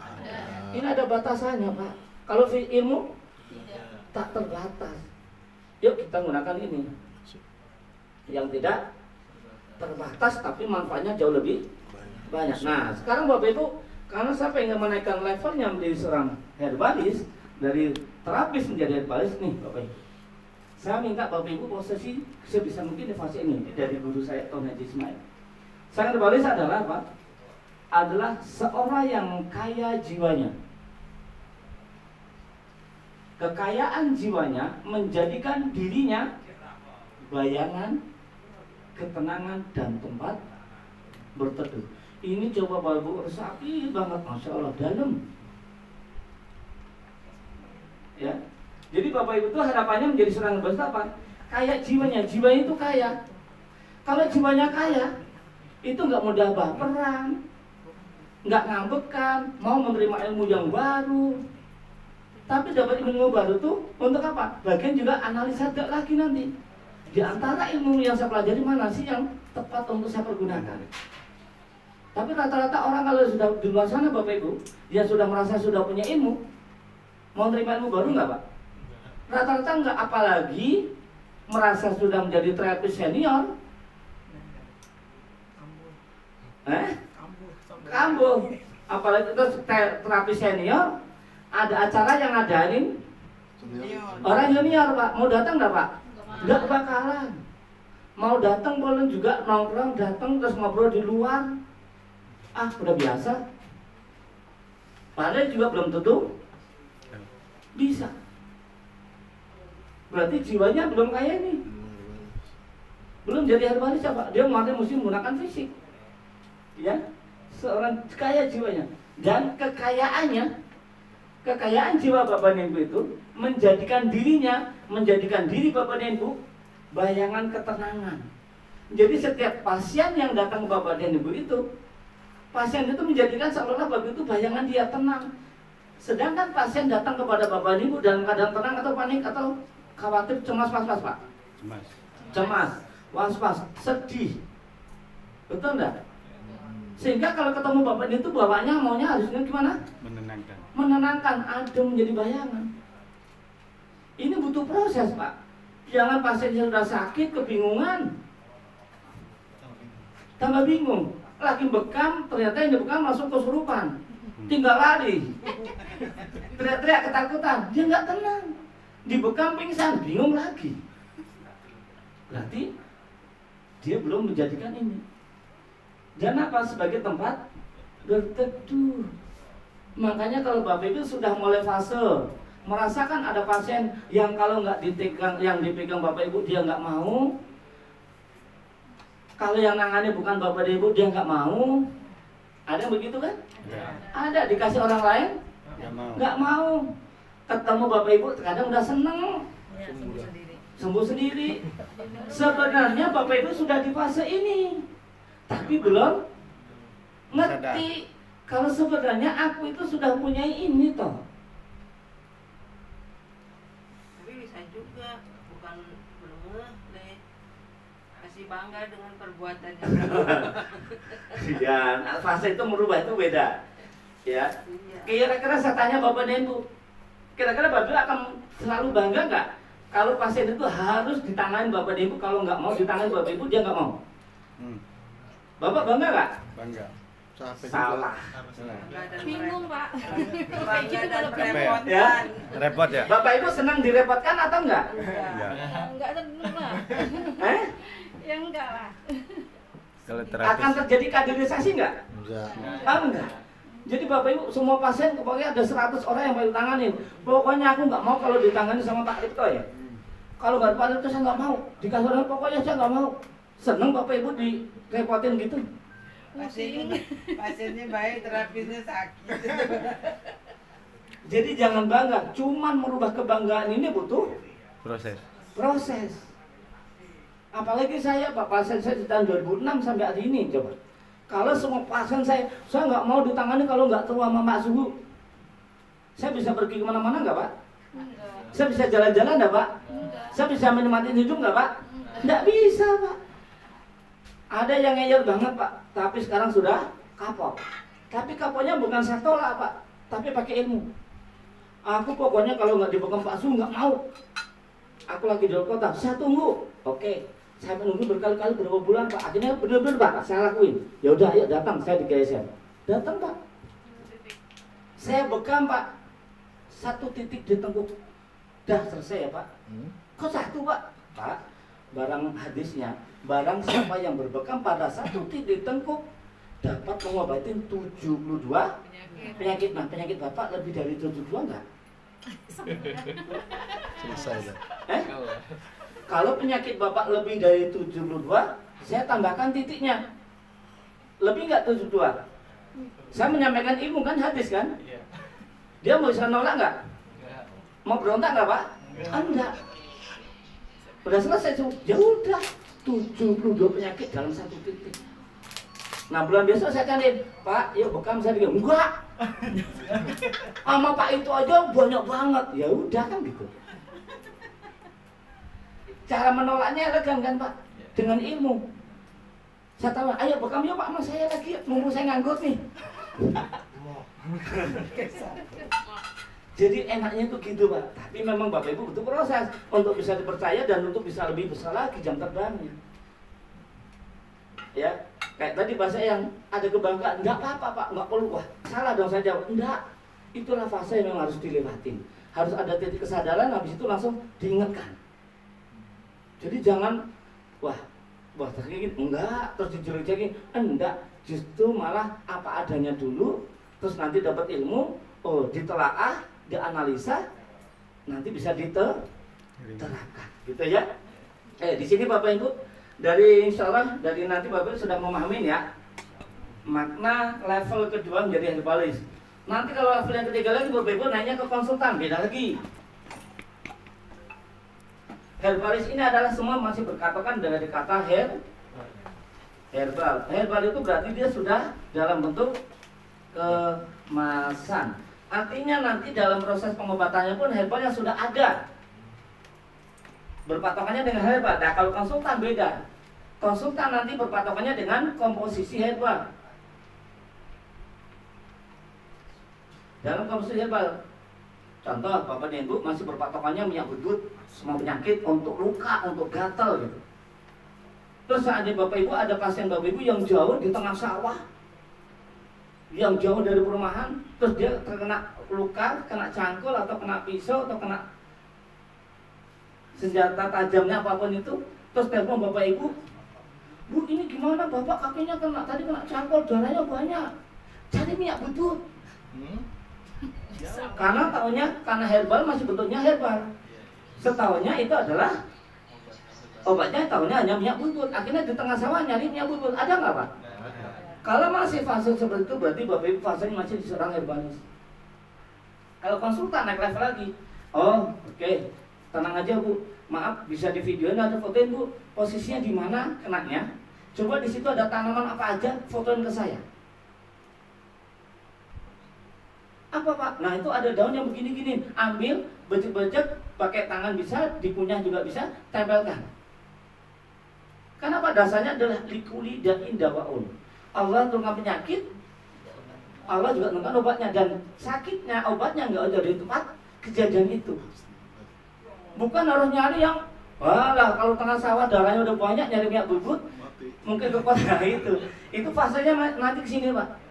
Ini ada batasannya, Pak. Kalau ilmu tak terbatas. Yuk kita gunakan ini yang tidak terbatas tapi manfaatnya jauh lebih banyak. Nah sekarang Bapak Ibu, karena saya pengen menaikkan levelnya menjadi seorang herbalis, dari terapis menjadi herbalis nih Bapak Ibu, saya minta Bapak Ibu posisi sebisa mungkin di fase ini dari guru saya Tony Haji Ismail. Sang herbalis adalah apa? Adalah seorang yang kaya jiwanya. Kekayaan jiwanya menjadikan dirinya bayangan, ketenangan, dan tempat berteduh. Ini coba Bapak Ibu resapi banget, Masya Allah, dalam. Ya, jadi Bapak Ibu itu harapannya menjadi seorang herbalis apa? Kaya jiwanya, jiwanya itu kaya. Kalau jiwanya kaya, itu nggak mudah baperan, nggak ngambekan, mau menerima ilmu yang baru. Tapi dapat ilmu baru tuh untuk apa? Bagian juga analisa lagi nanti. Di antara ilmu yang saya pelajari mana sih yang tepat untuk saya pergunakan. Tapi rata-rata orang kalau sudah di luar sana Bapak Ibu, dia sudah merasa sudah punya ilmu, mau menerima ilmu baru nggak Pak? Rata-rata nggak, apalagi merasa sudah menjadi terapis senior. Kambuh. Apalagi itu terapi senior, ada acara yang ngadain orang junior Pak. Mau datang nggak Pak? Nggak bakalan. Mau datang boleh juga nongkrong, datang terus ngobrol di luar. Ah, udah biasa. Padahal juga belum tentu bisa. Berarti jiwanya belum kaya nih. Belum jadi ahli waris apa? Dia mesti menggunakan fisik. Ya, seorang kaya jiwanya. Dan kekayaan jiwa Bapak dan Ibu itu menjadikan diri Bapak dan Ibu bayangan ketenangan. Jadi setiap pasien yang datang ke Bapak dan Ibu itu, pasien itu menjadikan seolah-olah Bapak itu bayangan dia tenang. Sedangkan pasien datang kepada Bapak dan Ibu dalam keadaan tenang atau panik atau khawatir, cemas, was-was, Pak. Cemas, was-was, sedih. Betul enggak? Sehingga kalau ketemu Bapak itu bawaannya maunya harusnya gimana? Menenangkan, adem, menjadi bayangan. Ini butuh proses, Pak. Jangan pasien yang sudah sakit kebingungan, tambah bingung, lagi bekam, ternyata yang dibekam langsung kesurupan, tinggal lari, teriak-teriak ketakutan, dia nggak tenang, dibekam pingsan, bingung lagi. Berarti dia belum menjadikan ini. Dan apa? Sebagai tempat berteduh. Makanya kalau Bapak Ibu sudah mulai fase merasakan ada pasien yang kalau nggak dipegang Bapak Ibu dia nggak mau. Kalau yang nangani bukan Bapak dan Ibu dia nggak mau. Ada yang begitu kan? Ya. Ada, dikasih orang lain nggak mau. Ketemu Bapak Ibu kadang udah seneng, sembuh sendiri. Sebenarnya Bapak Ibu sudah di fase ini, tapi belum ngerti kalau sebenarnya aku itu sudah punya ini toh. Tapi bisa juga, bukan belum ngeh, masih bangga dengan perbuatannya. Ya, fase itu merubah itu beda. Ya. Kira-kira saya tanya Bapak dan Ibu, kira-kira Bapak akan selalu bangga nggak kalau pasien itu harus ditangani Bapak dan Ibu? Kalau nggak mau ditangani Bapak Ibu dia nggak mau. Bapak bangga nggak? Bangga. Salah. Bingung, Pak. Bangga dan merepotkan. Ya. Repot ya? Bapak Ibu senang direpotkan atau enggak? Enggak seneng lah. Ya enggak lah. Kalau Akan terapis terjadi kaderisasi enggak? Enggak. Enggak. Jadi Bapak Ibu semua pasien pokoknya ada 100 orang yang mau ditangani. Pokoknya aku nggak mau kalau ditangani sama Pak Ripto ya. Kalau nggak Pak Ripto saya nggak mau. Dikasih orang pokoknya saya nggak mau. Seneng Bapak Ibu direpotin gitu. Pasiennya baik, terapisnya sakit. Jadi jangan bangga. Cuman merubah kebanggaan ini butuh proses. Apalagi saya, Pak, pasien saya di tahun 2006 sampai hari ini coba. Kalau semua pasien saya nggak mau ditangani kalau nggak tahu sama Mak Suhu. Saya bisa pergi kemana-mana nggak, Pak? Enggak. Saya bisa jalan-jalan nggak, Pak? Enggak. Saya bisa menikmati hidup nggak, Pak? Nggak bisa, Pak. Ada yang ngeyel banget, Pak, tapi sekarang sudah kapok. Tapi kapoknya bukan saya tolak, Pak, tapi pakai ilmu. Aku pokoknya kalau nggak dibekam Pak Suhu nggak mau. Aku lagi di luar kota, saya tunggu. Oke. Saya menunggu berkali-kali berapa bulan, Pak. Akhirnya benar-benar, Pak, saya lakuin. Ya udah, ayo datang, saya di KSM. Datang, Pak. Saya bekam, Pak. 1 titik di tengkuk. Dah selesai ya, Pak. Kok 1, Pak? Pak, barang hadisnya, barang siapa yang berbekam pada 1 titik tengkuk dapat mengobati 72 penyakit. Nah, penyakit Bapak lebih dari 72 enggak? Selesai dah. Kalau penyakit Bapak lebih dari 72, saya tambahkan titiknya. Lebih nggak 72? Saya menyampaikan ilmu kan, hadis kan? Dia mau bisa nolak nggak? Mau berontak nggak, Pak? Enggak. Udah selesai, ya udah 72 penyakit dalam 1 titik. Nah, bulan besok saya candiin, Pak, yuk bekam saya bilang, enggak. Sama Pak itu aja banyak banget. Ya udah kan gitu. Cara menolaknya elegan kan, Pak? Dengan ilmu. Saya tahu, ayo bekam yuk Pak, sama saya lagi, mumpung saya nganggur nih. Jadi enaknya itu gitu, Pak. Tapi memang Bapak Ibu butuh proses untuk bisa dipercaya dan untuk bisa lebih besar lagi jam terbangnya. Ya, kayak tadi bahasa yang ada kebanggaan, enggak apa-apa, Pak, enggak perlu. Wah, salah dong saya jawab. Enggak. Itulah fase yang harus dilewatin. Harus ada titik kesadaran, habis itu langsung diingatkan. Jadi jangan wah terus enggak, terus dijelek-jelekin, enggak, justru malah apa adanya dulu, terus nanti dapat ilmu, ditelaah, dianalisa, nanti bisa terakat, gitu ya. Di sini Bapak Ibu, dari insya Allah dari nanti Bapak Ibu sudah memahami ya makna level kedua menjadi herbalis. Nanti kalau level yang ketiga lagi Bapak Ibu nanya ke konsultan, beda lagi. Herbalis ini adalah semua masih berkatakan dari kata herbal. Herbal itu berarti dia sudah dalam bentuk kemasan. Artinya nanti dalam proses pengobatannya pun herbal yang sudah ada, berpatokannya dengan herbal. Nah kalau konsultan beda. Konsultan nanti berpatokannya dengan komposisi herbal. Dalam komposisi herbal, contoh Bapak dan Ibu masih berpatokannya minyak bedut, semua penyakit untuk luka, untuk gatal gitu. Terus seandainya Bapak Ibu ada pasien Bapak Ibu yang jauh di tengah sawah, yang jauh dari perumahan, terus dia terkena luka, kena cangkul atau kena pisau atau kena senjata tajamnya apapun itu, terus telepon Bapak Ibu, Bu ini gimana Bapak kakinya tadi kena cangkul, darahnya banyak, cari minyak bedut. Karena taunya karena herbal masih bentuknya herbal. Setahunya itu adalah obatnya, tahunya hanya minyak bedut. Akhirnya di tengah sawah nyari minyak bedut, ada nggak Pak? Kalau masih fase seperti itu berarti Bapak Ibu fasenya masih diserang herbalis. Kalau konsultan naik level lagi, oh oke, tenang aja Bu, maaf bisa di videoin ada fotoin Bu, posisinya di mana kenanya. Coba di situ ada tanaman apa aja, fotoin ke saya. Apa Pak? Nah itu ada daun yang begini-gini, ambil, becek-becek, pakai tangan bisa, dikunyah juga bisa, tempelkan. Karena apa? Dasarnya adalah likuli dan indawaun. Allah turunkan penyakit, Allah juga turunkan obatnya, dan sakitnya obatnya nggak ada di tempat kejadian itu. Bukan harus nyari yang, walah kalau tengah sawah darahnya udah banyak nyari minyak bedut, mungkin kekuatan itu fasenya nanti kesini Pak.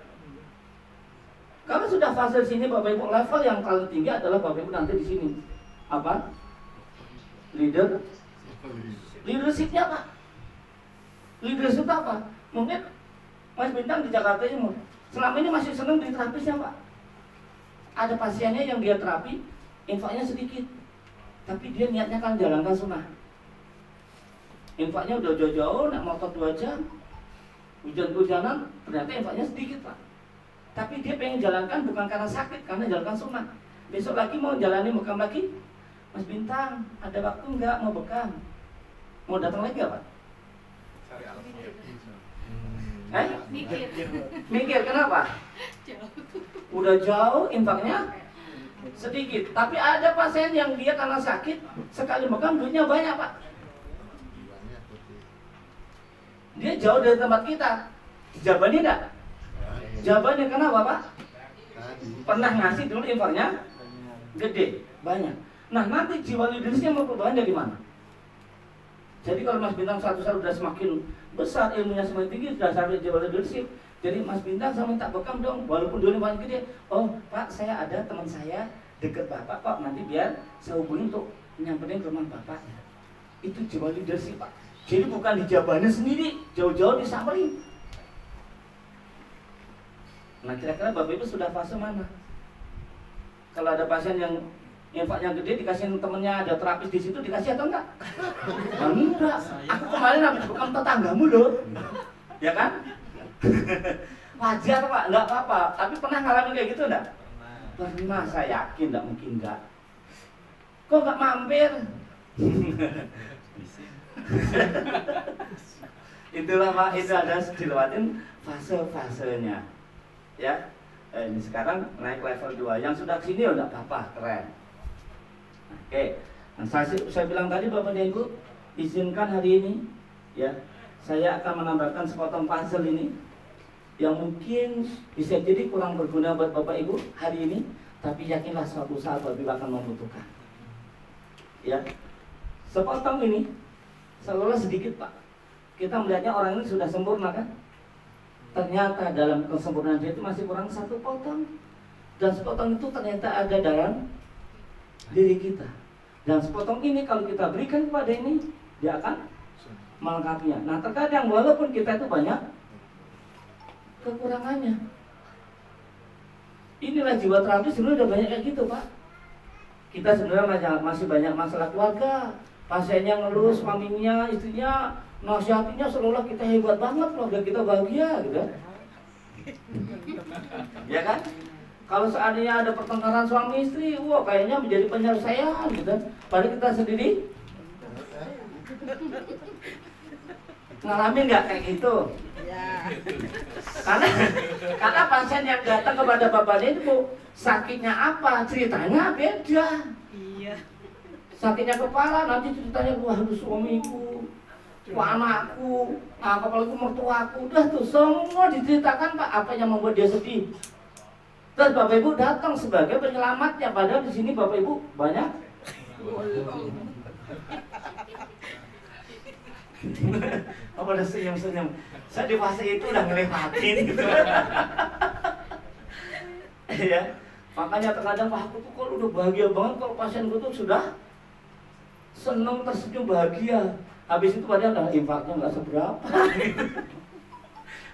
Kalau sudah fase di sini Bapak Ibu, level yang paling tinggi adalah Bapak Ibu nanti di sini. Apa? Leadershipnya Pak. Leadership apa? Mungkin Mas Bintang di Jakarta Timur selama ini masih senang di terapisnya Pak. Ada pasiennya yang dia terapi, infaknya sedikit, tapi dia niatnya kan jalankan sunnah. Infaknya udah jauh-jauh, naik motor 2 jam, hujan-hujanan, ternyata infaknya sedikit Pak. Tapi dia pengen jalankan bukan karena sakit, karena jalankan sunnah. Besok lagi mau jalani bekam lagi, Mas Bintang, ada waktu nggak mau bekam? Mau datang lagi nggak Pak? Mikir kenapa? Udah jauh, infaknya sedikit. Tapi ada pasien yang dia karena sakit, sekali bekam duitnya banyak Pak. Dia jauh dari tempat kita, jawabannya enggak? Jawabannya kenapa Pak? Pernah ngasih dulu infaknya gede, banyak. Nah nanti jiwa leadershipnya mau perubahan dari mana? Jadi kalau Mas Bintang satu sudah semakin besar, ilmunya semakin tinggi, sudah sampai jiwa leadership. Jadi Mas Bintang saya minta bekam dong, walaupun dulu paling gede. Oh Pak, saya ada teman saya deket Bapak Pak, nanti biar saya hubungi untuk nyamperin ke rumah Bapak. Itu jiwa leadership Pak. Jadi bukan dijabanin sendiri, jauh-jauh disamperin. Nah kira-kira Bapak Ibu sudah fase mana? Kalau ada pasien yang infaknya gede, dikasih temennya ada terapis di situ, dikasih atau enggak? Enggak. Aku kemarin habis bekam tetanggamu loh, ya kan? Wajar Pak, enggak apa-apa. Tapi pernah ngalamin kayak gitu enggak? Pernah, saya yakin enggak mungkin enggak. Kok enggak mampir? Itulah Pak, itu ada dilewatin fase-fasenya. Ya, ini sekarang naik level 2. Yang sudah kesini ya enggak apa-apa, keren. Oke, nah, saya bilang tadi Bapak dan Ibu, izinkan hari ini ya, saya akan menambahkan sepotong puzzle ini yang mungkin bisa jadi kurang berguna buat Bapak Ibu hari ini, tapi yakinlah suatu saat Bapak Ibu akan membutuhkan. Ya, sepotong ini seolah sedikit Pak. Kita melihatnya orang ini sudah sempurna kan? Ternyata dalam kesempurnaan dia itu masih kurang satu potong. Dan sepotong itu ternyata ada dalam diri kita. Dan sepotong ini kalau kita berikan kepada ini, dia akan melengkapinya. Nah terkadang walaupun kita itu banyak kekurangannya. Inilah jiwa terapis sebenarnya udah banyak kayak gitu Pak. kita sebenarnya masih banyak masalah keluarga. Pasiennya ngeluh, suaminya, istrinya nasihatinya seolah kita hebat banget, keluarga kita bahagia gitu. Ya kan? Kalau seandainya ada pertengkaran suami istri, wah kayaknya menjadi penyelesaian gitu. Padahal kita sendiri ngalamin nggak kayak gitu? Ya. Karena pasien yang datang kepada bapak itu sakitnya apa, ceritanya beda. Iya. Sakitnya kepala, nanti ceritanya waduh suamiku, anakku, apalagi mertuaku, udah tuh semua diceritakan Pak apa yang membuat dia sedih. Terus Bapak Ibu datang sebagai penyelamatnya, padahal di sini Bapak Ibu banyak. Oh pada senyum-senyum. Saya di fase itu udah ngelewatin gitu. Ya, makanya terkadang Pak aku tuh kalau udah bahagia banget kalau pasienku tuh sudah seneng tersenyum bahagia. Habis itu padahal infaknya nggak seberapa.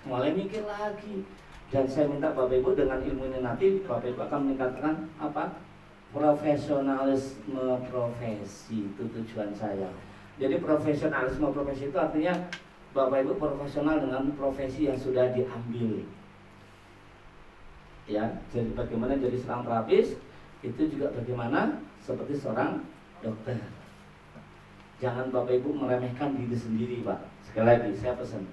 Mulai mikir lagi. Dan saya minta Bapak Ibu dengan ilmu ini nanti Bapak Ibu akan meningkatkan apa? Profesionalisme profesi, itu tujuan saya. Jadi profesionalisme profesi itu artinya Bapak Ibu profesional dengan profesi yang sudah diambil. Ya, jadi bagaimana jadi seorang terapis itu juga bagaimana seperti seorang dokter. Jangan Bapak Ibu meremehkan diri sendiri, Pak. Sekali lagi saya pesan,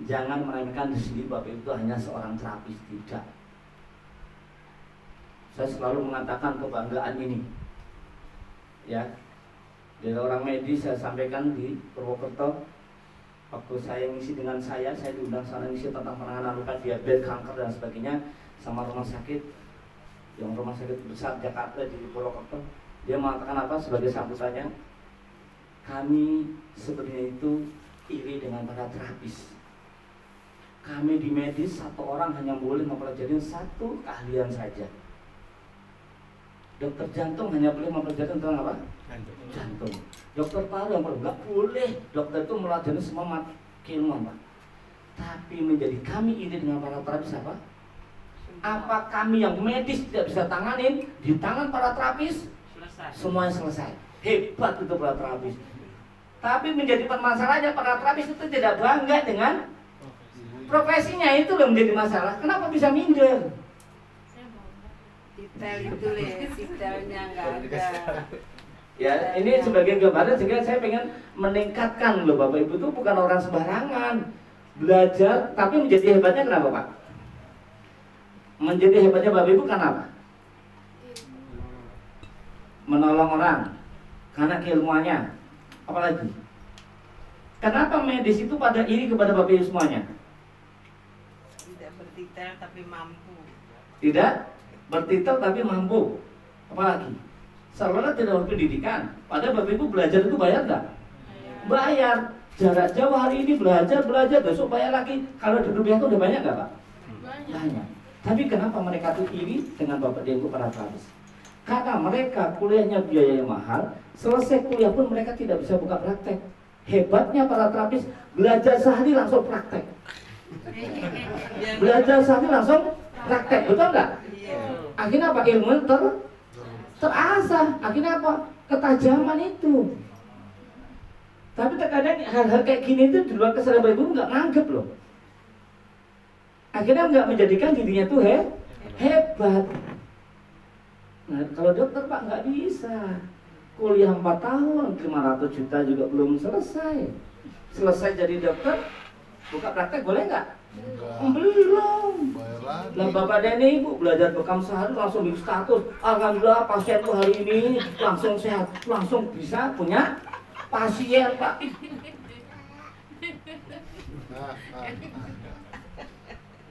jangan meremehkan diri sendiri Bapak Ibu itu hanya seorang terapis, tidak. Saya selalu mengatakan kebanggaan ini. Ya. Dari orang medis saya sampaikan di Purwokerto, waktu saya ngisi dengan saya diundang sana ngisi tentang penanganan luka diabetes, kanker dan sebagainya sama rumah sakit, yang rumah sakit besar Jakarta di Purwokerto. Dia mengatakan apa sebagai sambutannya? Kami sebenarnya itu iri dengan para terapis. Kami di medis satu orang hanya boleh mempelajari satu keahlian saja. Dokter jantung hanya boleh mempelajari tentang apa? Jantung. Dokter paru yang nggak boleh. Dokter itu mempelajari semua keilmuan, Pak. Tapi menjadi kami iri dengan para terapis apa? Apa kami yang medis tidak bisa tanganin di tangan para terapis? Selesai. Semuanya selesai. Hebat itu para terapis. Tapi menjadi permasalahannya para terapis itu tidak bangga dengan profesinya, itu loh menjadi masalah. Kenapa bisa minder? Detail itu detailnya nggak ada. Ya, ini sebagai gambaran sehingga saya pengen meningkatkan loh Bapak Ibu itu bukan orang sembarangan. Belajar, tapi menjadi hebatnya kenapa Pak? Menjadi hebatnya Bapak Ibu karena apa? Menolong orang, karena keilmuannya. Apalagi? Kenapa medis itu pada iri kepada Bapak Ibu semuanya? Tidak berdetail tapi mampu. Tidak bertitel tapi mampu. Apalagi? Seolah tidak berpendidikan. Padahal Bapak Ibu belajar itu bayar nggak? Bayar. Jarak jauh hari ini belajar, besok bayar lagi. Kalau di rupiah itu udah banyak nggak Pak? Banyak. Tapi kenapa mereka tuh iri dengan Bapak Dengku para terapis? Karena mereka kuliahnya biayanya mahal. Selesai kuliah pun mereka tidak bisa buka praktek. Hebatnya para terapis, belajar sehari langsung praktek. Belajar sehari langsung praktek, betul nggak? Akhirnya apa? Ilmu terasah. Akhirnya apa? Ketajaman itu. Tapi terkadang hal-hal kayak gini itu di luar kesadaran Bapak Ibu nggak nganggep loh. Akhirnya nggak menjadikan dirinya tuh hebat. Nah kalau dokter Pak nggak bisa. Kuliah 4 tahun, 500 juta juga belum selesai. Selesai jadi dokter, buka praktek boleh nggak? Belum. Nah Bapak dan Ibu belajar bekam sehari langsung bikin status. Alhamdulillah pasienku hari ini langsung sehat, langsung bisa punya pasien Pak.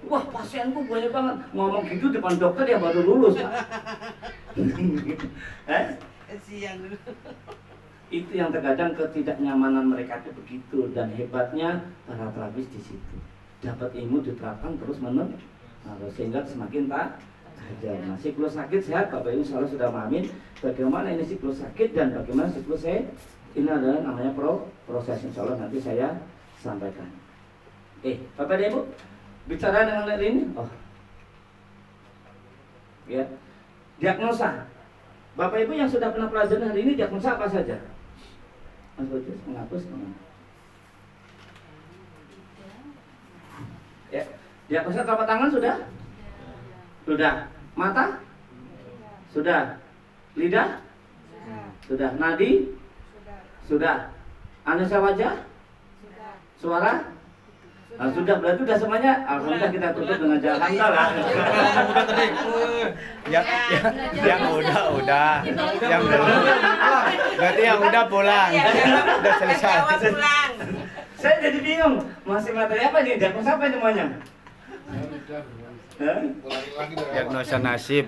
Wah pasienku banyak banget. Ngomong gitu depan dokter yang baru lulus Pak. Siang dulu. Itu yang terkadang ketidaknyamanan mereka itu begitu, dan hebatnya para terapis di situ. Dapat ilmu diterapkan terus menerus, sehingga semakin tajam. Nah, siklus sakit sehat Bapak Ibu insyaallah sudah memahami bagaimana ini siklus sakit dan bagaimana siklus sehat. Ini adalah namanya proses, insyaallah nanti saya sampaikan. Bapak dan Ibu bicara dengan ini, ya diagnosa. Bapak Ibu yang sudah pernah pelajaran hari ini diagnosa apa saja? Mas Bojus menghapus teman. Ya, diagnosa telapak tangan sudah? Sudah. Mata? Sudah. Lidah? Sudah. Nadi? Sudah. Anesa wajah? Suara? Nah, sudah, berarti sudah semuanya. Alhamdulillah kita tutup dengan jalan hamdalah. Yang udah. Yang belum. Berarti yang udah pulang. Udah selesai. Pulang. Saya jadi bingung, masih materi apa nih? Diagnosa apa semuanya? Hah? Ulangi lagi dari awal. Diagnosa nasib.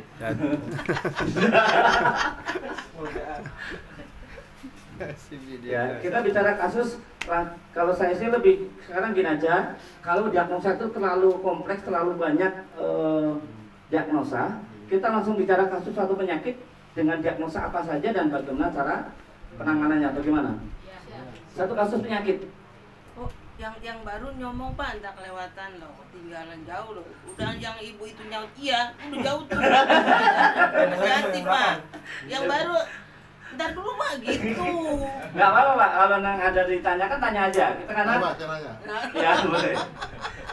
Ya, kita bicara kasus. Kalau saya sih lebih sekarang gini aja, kalau diagnosa itu terlalu kompleks, terlalu banyak diagnosa, kita langsung bicara kasus satu penyakit dengan diagnosa apa saja dan bagaimana cara penanganannya, bagaimana? Satu kasus penyakit. Oh, yang baru nyomong Pak, entah kelewatan loh, ketinggalan jauh loh. Udah yang ibu itu nyaut, iya, udah jauh tuh. Hati Pak. Yang baru ntar dulu Pak gitu. Nggak apa-apa Pak, kalau yang ada ditanyakan tanya aja. Kita karena Coba caranya. ya boleh.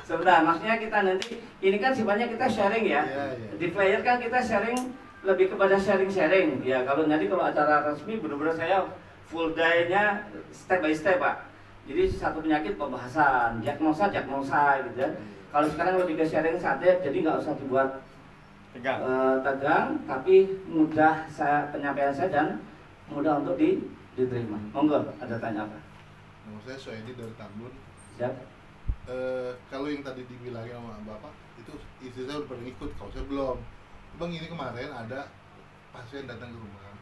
Sebentar, maksudnya kita nanti ini kan sifatnya kita sharing ya. Iya. Di player kan kita sharing lebih kepada sharing. Ya kalau nanti kalau acara resmi benar-benar saya full day-nya step by step Pak. Jadi satu penyakit pembahasan, diagnosa gitu ya. Kalau sekarang lebih ke sharing saja, jadi nggak usah dibuat tegang, tapi mudah penyampaian saya dan mudah untuk diterima. Monggo, ada tanya apa? Nama saya Soedi dari Tambun. Siap. Kalau yang tadi dibilangin sama Bapak, itu istri saya udah pernah ikut, kalau saya belum. Bang, ini kemarin ada pasien datang ke rumah.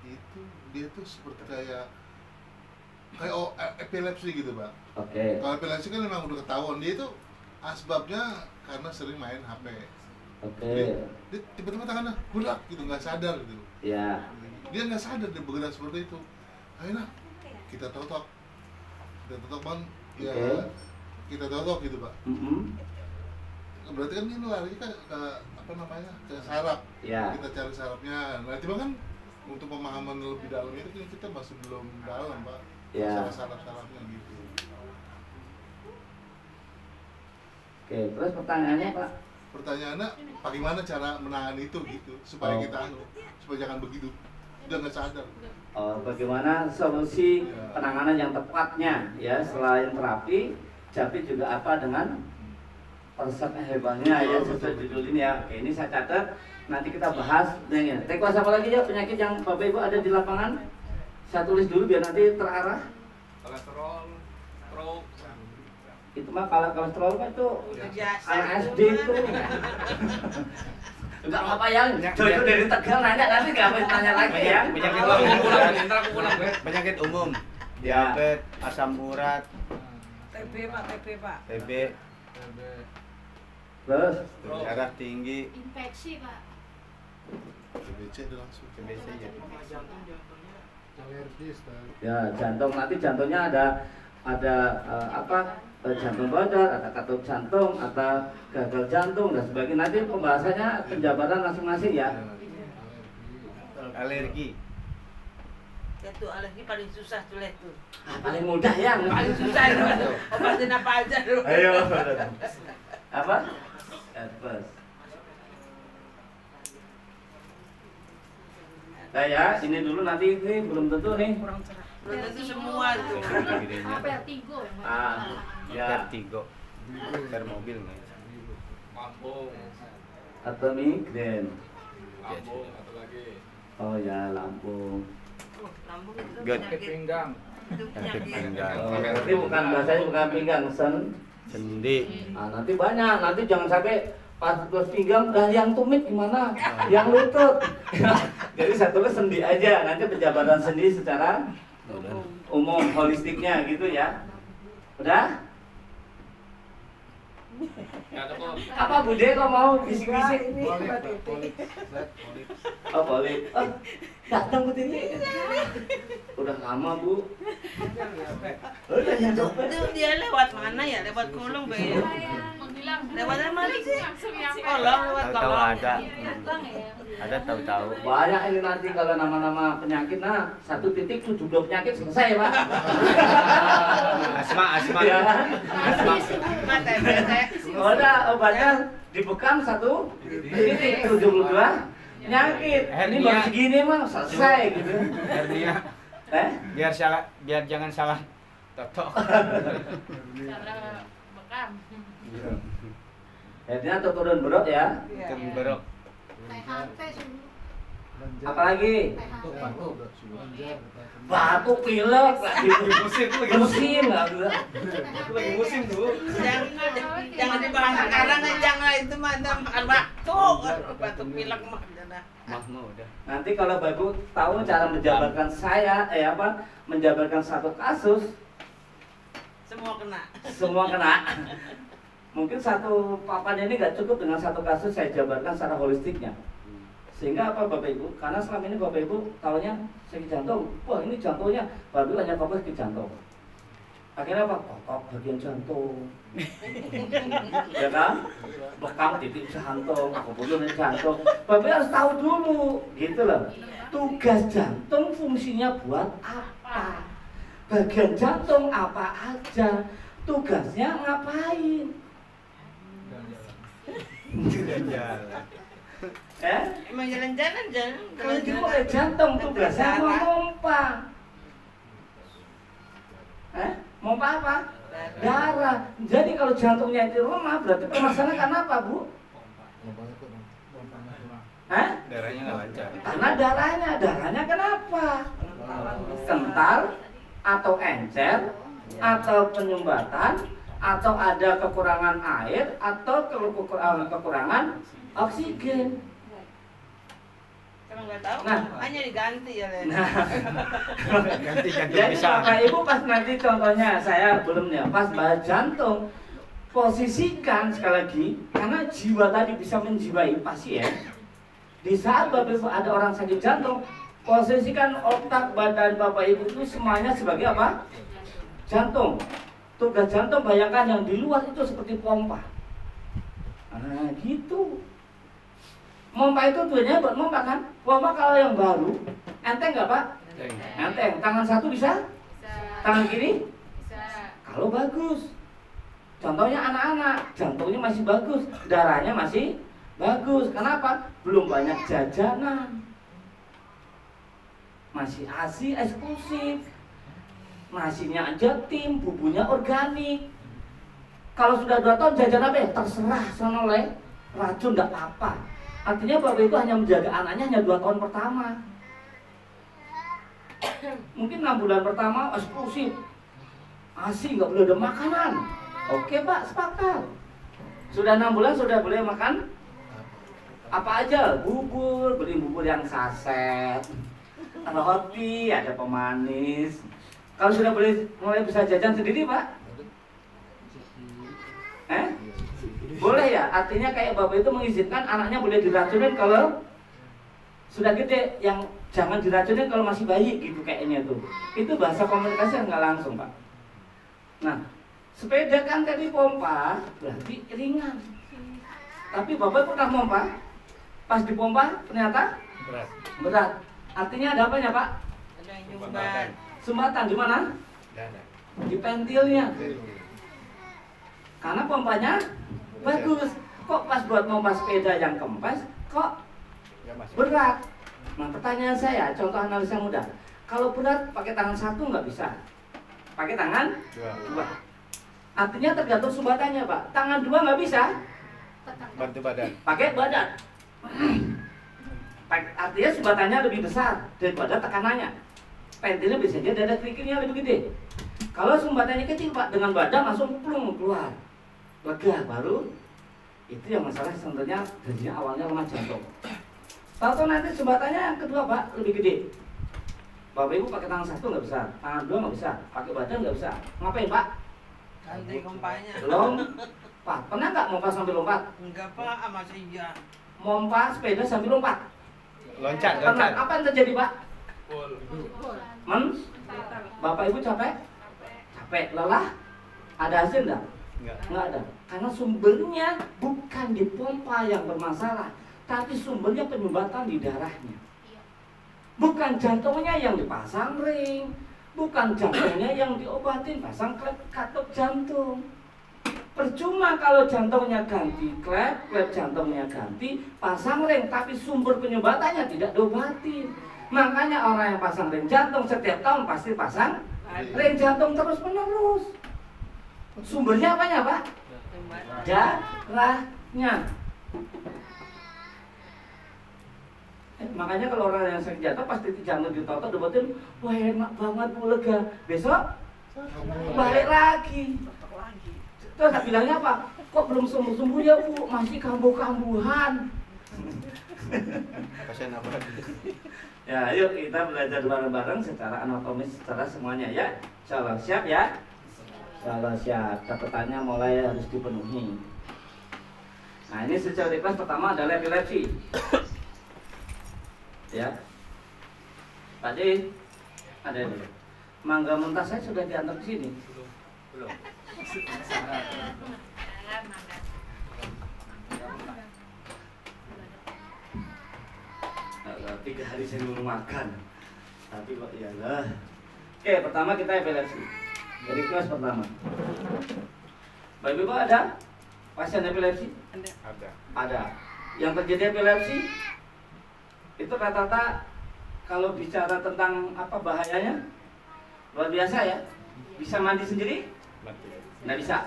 Itu dia tuh seperti kayak epilepsi gitu, Pak. Oke. Kalau epilepsi kan memang udah ketahuan, dia itu asbabnya karena sering main HP. Oke. Dia tiba-tiba tangannya bulat gitu, nggak sadar gitu. Ya. Dia nggak sadar dia bergerak seperti itu. Akhirnya kita totok Bang, ya Oke. kita totok gitu Pak. Berarti kan ini lari ke apa namanya, ke saraf. Ya. Kita cari sarafnya. Nah itu kan untuk pemahaman lebih dalam itu kan kita masih belum dalam Pak. Ya. Masalah saraf-sarafnya gitu. Oke, terus pertanyaannya Pak? Pertanyaannya, bagaimana cara menangani itu gitu supaya kita supaya jangan begitu, udah nggak sadar. Bagaimana solusi Ya. penanganan yang tepatnya ya selain terapi, tapi juga apa dengan resep herbanya ya sesuai judul ini ya. Oke, ini saya catat, nanti kita bahas. Request apa lagi ya penyakit yang Bapak Ibu ada di lapangan? Saya tulis dulu biar nanti terarah. Kolesterol, stroke, Itu mah kalau kolesterol kan itu Udah biasa. anak SD itu. Enggak apa-apa ya. Itu dari Tegal nanya nanti enggak apa tanya lagi ya. Penyakit Ntar umum. aku pulang, ntar aku pulang. Penyakit umum. Ya. Diabetes, asam urat, TB Pak. TB, Terus darah tinggi, Infeksi Pak. TBC udah langsung. TBC ya. ya jantung, nanti jantungnya ada jantung bodor, ada katup jantung, ada gagal jantung dan sebagainya. Nanti pembahasannya penjabaran masing-masing ya. Alergi. Itu alergi paling susah tuh lihat tuh. Paling mudah ya. Paling susah itu. Obatin apa aja dulu. Ayo. Apa? Herpes. Nah ya, ini dulu nanti ini belum tentu nih. Belum tentu semua tuh. Vertigo yang Ya. Vertigo. Mobil nggak? Lambung, Atau migrain. lambung, atau lagi Oh ya, lambung. Oh, lambung itu Good. sakit penyakit. pinggang. Itu penyakit. Pinggang. Oh, berarti bukan bahasanya bukan pinggang, Sendi. Nah, nanti banyak, nanti jangan sampai pas tulis pinggang, dah yang tumit gimana? Yang lutut. Jadi saya tulis sendi aja, nanti penjabaran sendi secara umum, holistiknya gitu ya. Udah? Nggak cukup. Apa Bude kok mau bisik-bisik? Oh boleh. Oh, datang Bu Titi. Udah lama Bu. Udah yang Itu dia lewat mana ya? Lewat kolong kayaknya. menghilang Lewatan mana sih? Langsung yang Kolong lewat Tahu-tahu kolong. ada. Bang ya. Ada tahu-tahu. Banyak ini nanti kalau nama-nama penyakit, nah 1 titik 72 penyakit selesai Pak. Asma. Ya. Mata bete. Udah obatnya dibekam 1 titik 72 penyakit. Ini baru segini mah selesai gitu. Hernia. Biar jangan salah totok. cara bekam. Akhirnya tuh turun berot ya. Temberok. THT sudah. Apalagi Batuk. batuk pilek lagi musim nggak bisa. Lagi musim tuh. Jangan dibahas sekarang jangan itu mah ada makan batuk pilek mah udah. Mahmu udah. Nanti kalau Bapak tahu cara menjabarkan saya menjabarkan satu kasus Semua kena. semua kena. Mungkin satu papan ini nggak cukup dengan satu kasus saya jabarkan secara holistiknya. Sehingga apa Bapak Ibu? Karena selama ini Bapak Ibu tahunya sakit jantung. Wah ini jantungnya, Bapak Ibu hanya fokus ke jantung. Akhirnya apa? Kokok bagian jantung. Ya kan? Bekam titik jantung, kemudian jantung. Bapak Ibu harus tahu dulu, gitu loh. Tugas jantung fungsinya buat apa? Bagian jantung apa aja? Tugasnya ngapain? Emang jalan-jalan jalan. Kalau di jantung tugasnya memompa. Mompa apa? Darah. Jadi kalau jantungnya itu lemah berarti permasalahan apa, Bu? Darahnya nggak lancar. Karena darahnya kenapa? Kental atau encer atau penyumbatan atau ada kekurangan air atau kekurangan oksigen. Kalau nggak tahu, Nah. hanya diganti ya. Nah, Ganti jadi bisa. Bapak Ibu pas nanti contohnya saya belumnya pas bahas jantung, posisikan sekali lagi karena jiwa tadi bisa menjiwai pasien. Di saat Bapak Ibu ada orang sakit jantung, posisikan otak badan Bapak Ibu itu semuanya sebagai apa? Jantung. Tugas jantung bayangkan yang di luar itu seperti pompa. Nah gitu. Pompa itu tujuannya buat pompa kan? Pompa kalau yang baru, enteng nggak Pak? Enteng. Tangan satu bisa? Tangan kiri? Bisa. Kalau bagus. Contohnya anak-anak, jantungnya masih bagus, darahnya masih bagus. Kenapa? Belum banyak jajanan. Masih ASI eksklusif. Nasinya aja tim, bumbunya organik. Kalau sudah 2 tahun jajan apa ya? Terserah sana oleh racun enggak apa-apa. Artinya Bapak itu hanya menjaga anaknya hanya 2 tahun pertama. Mungkin 6 bulan pertama eksklusif. ASI nggak boleh ada makanan. Oke Pak, sepakat. Sudah 6 bulan sudah boleh makan apa aja? Bubur, beli bubur yang saset. Roti, ada pemanis. Kalau sudah mulai bisa jajan sendiri Pak? Boleh ya? Artinya kayak Bapak itu mengizinkan anaknya boleh diracunin kalau sudah gede. Yang jangan diracunin kalau masih bayi gitu kayaknya tuh. Itu bahasa komunikasi yang nggak langsung Pak. Nah, sepeda kan tadi pompa berarti ringan. Tapi Bapak pernah pompa? Pas dipompa ternyata berat. Artinya ada apanya Pak? Ada yang nyumbat. Sumbatan di mana? Di pentilnya. Karena pompanya bagus. Kok pas buat pompa sepeda yang kempes kok berat? Nah pertanyaan saya, contoh analisa mudah. Kalau berat pakai tangan satu nggak bisa. Pakai tangan 2. Artinya tergantung sumbatannya Pak. Tangan 2 nggak bisa. Bantu badan. Pakai badan. Artinya sumbatannya lebih besar daripada tekanannya. Pentilnya biasanya dada kerikilnya lebih gede. Kalau sumbatannya kecil Pak, dengan badan langsung plung keluar. Lega baru. Itu yang masalah sebenarnya gajinya awalnya lemah jantung. Tahu nanti sumbatannya yang kedua Pak lebih gede. Bapak Ibu pakai tangan 1 nggak bisa, tangan 2 nggak bisa, pakai badan nggak bisa. Ngapain Pak? Ganti kompanya. Lompat. Pernah nggak mompa sambil lompat? Enggak Pak, masih iya. Mompa sepeda sambil lompat. Loncat. Pernah? Apa yang terjadi Pak? Bapak Ibu capek? Capek, lelah? Ada hasil enggak? Nggak ada. Karena sumbernya bukan di pompa yang bermasalah, tapi sumbernya penyumbatan di darahnya. Bukan jantungnya yang dipasang ring, bukan jantungnya yang diobatin, pasang katup jantung. Percuma kalau jantungnya ganti klep jantungnya ganti, pasang ring, tapi sumber penyumbatannya tidak diobatin. Makanya orang yang pasang ring jantung setiap tahun pasti pasang ring jantung terus menerus. Sumbernya apanya, Pak? Darahnya. Makanya kalau orang yang sakit jantung pasti jantung ditotok diobatin, wah enak banget, lega. Besok balik lagi. Terus saya bilangnya apa? Kok belum sembuh-sembuh ya Bu? Masih kambuh-kambuhan. Pasien apa? Ya, yuk kita belajar bareng-bareng secara anatomis, secara semuanya ya. Insyaallah siap ya? Insyaallah siap. Catatannya mulai harus dipenuhi. Nah, ini secara kelas pertama adalah epilepsi. Ya. Tadi ada dulu. Mangga mentah saya sudah diantar ke sini. Belum. Nah, 3 hari saya belum makan. Tapi kok iyalah. Oke, pertama kita epilepsi. Dari kelas pertama. Bapak Ibu ada pasien epilepsi? Ada. Yang terjadi epilepsi itu rata-rata kalau bicara tentang apa bahayanya luar biasa ya. Bisa mandi sendiri? Nggak bisa.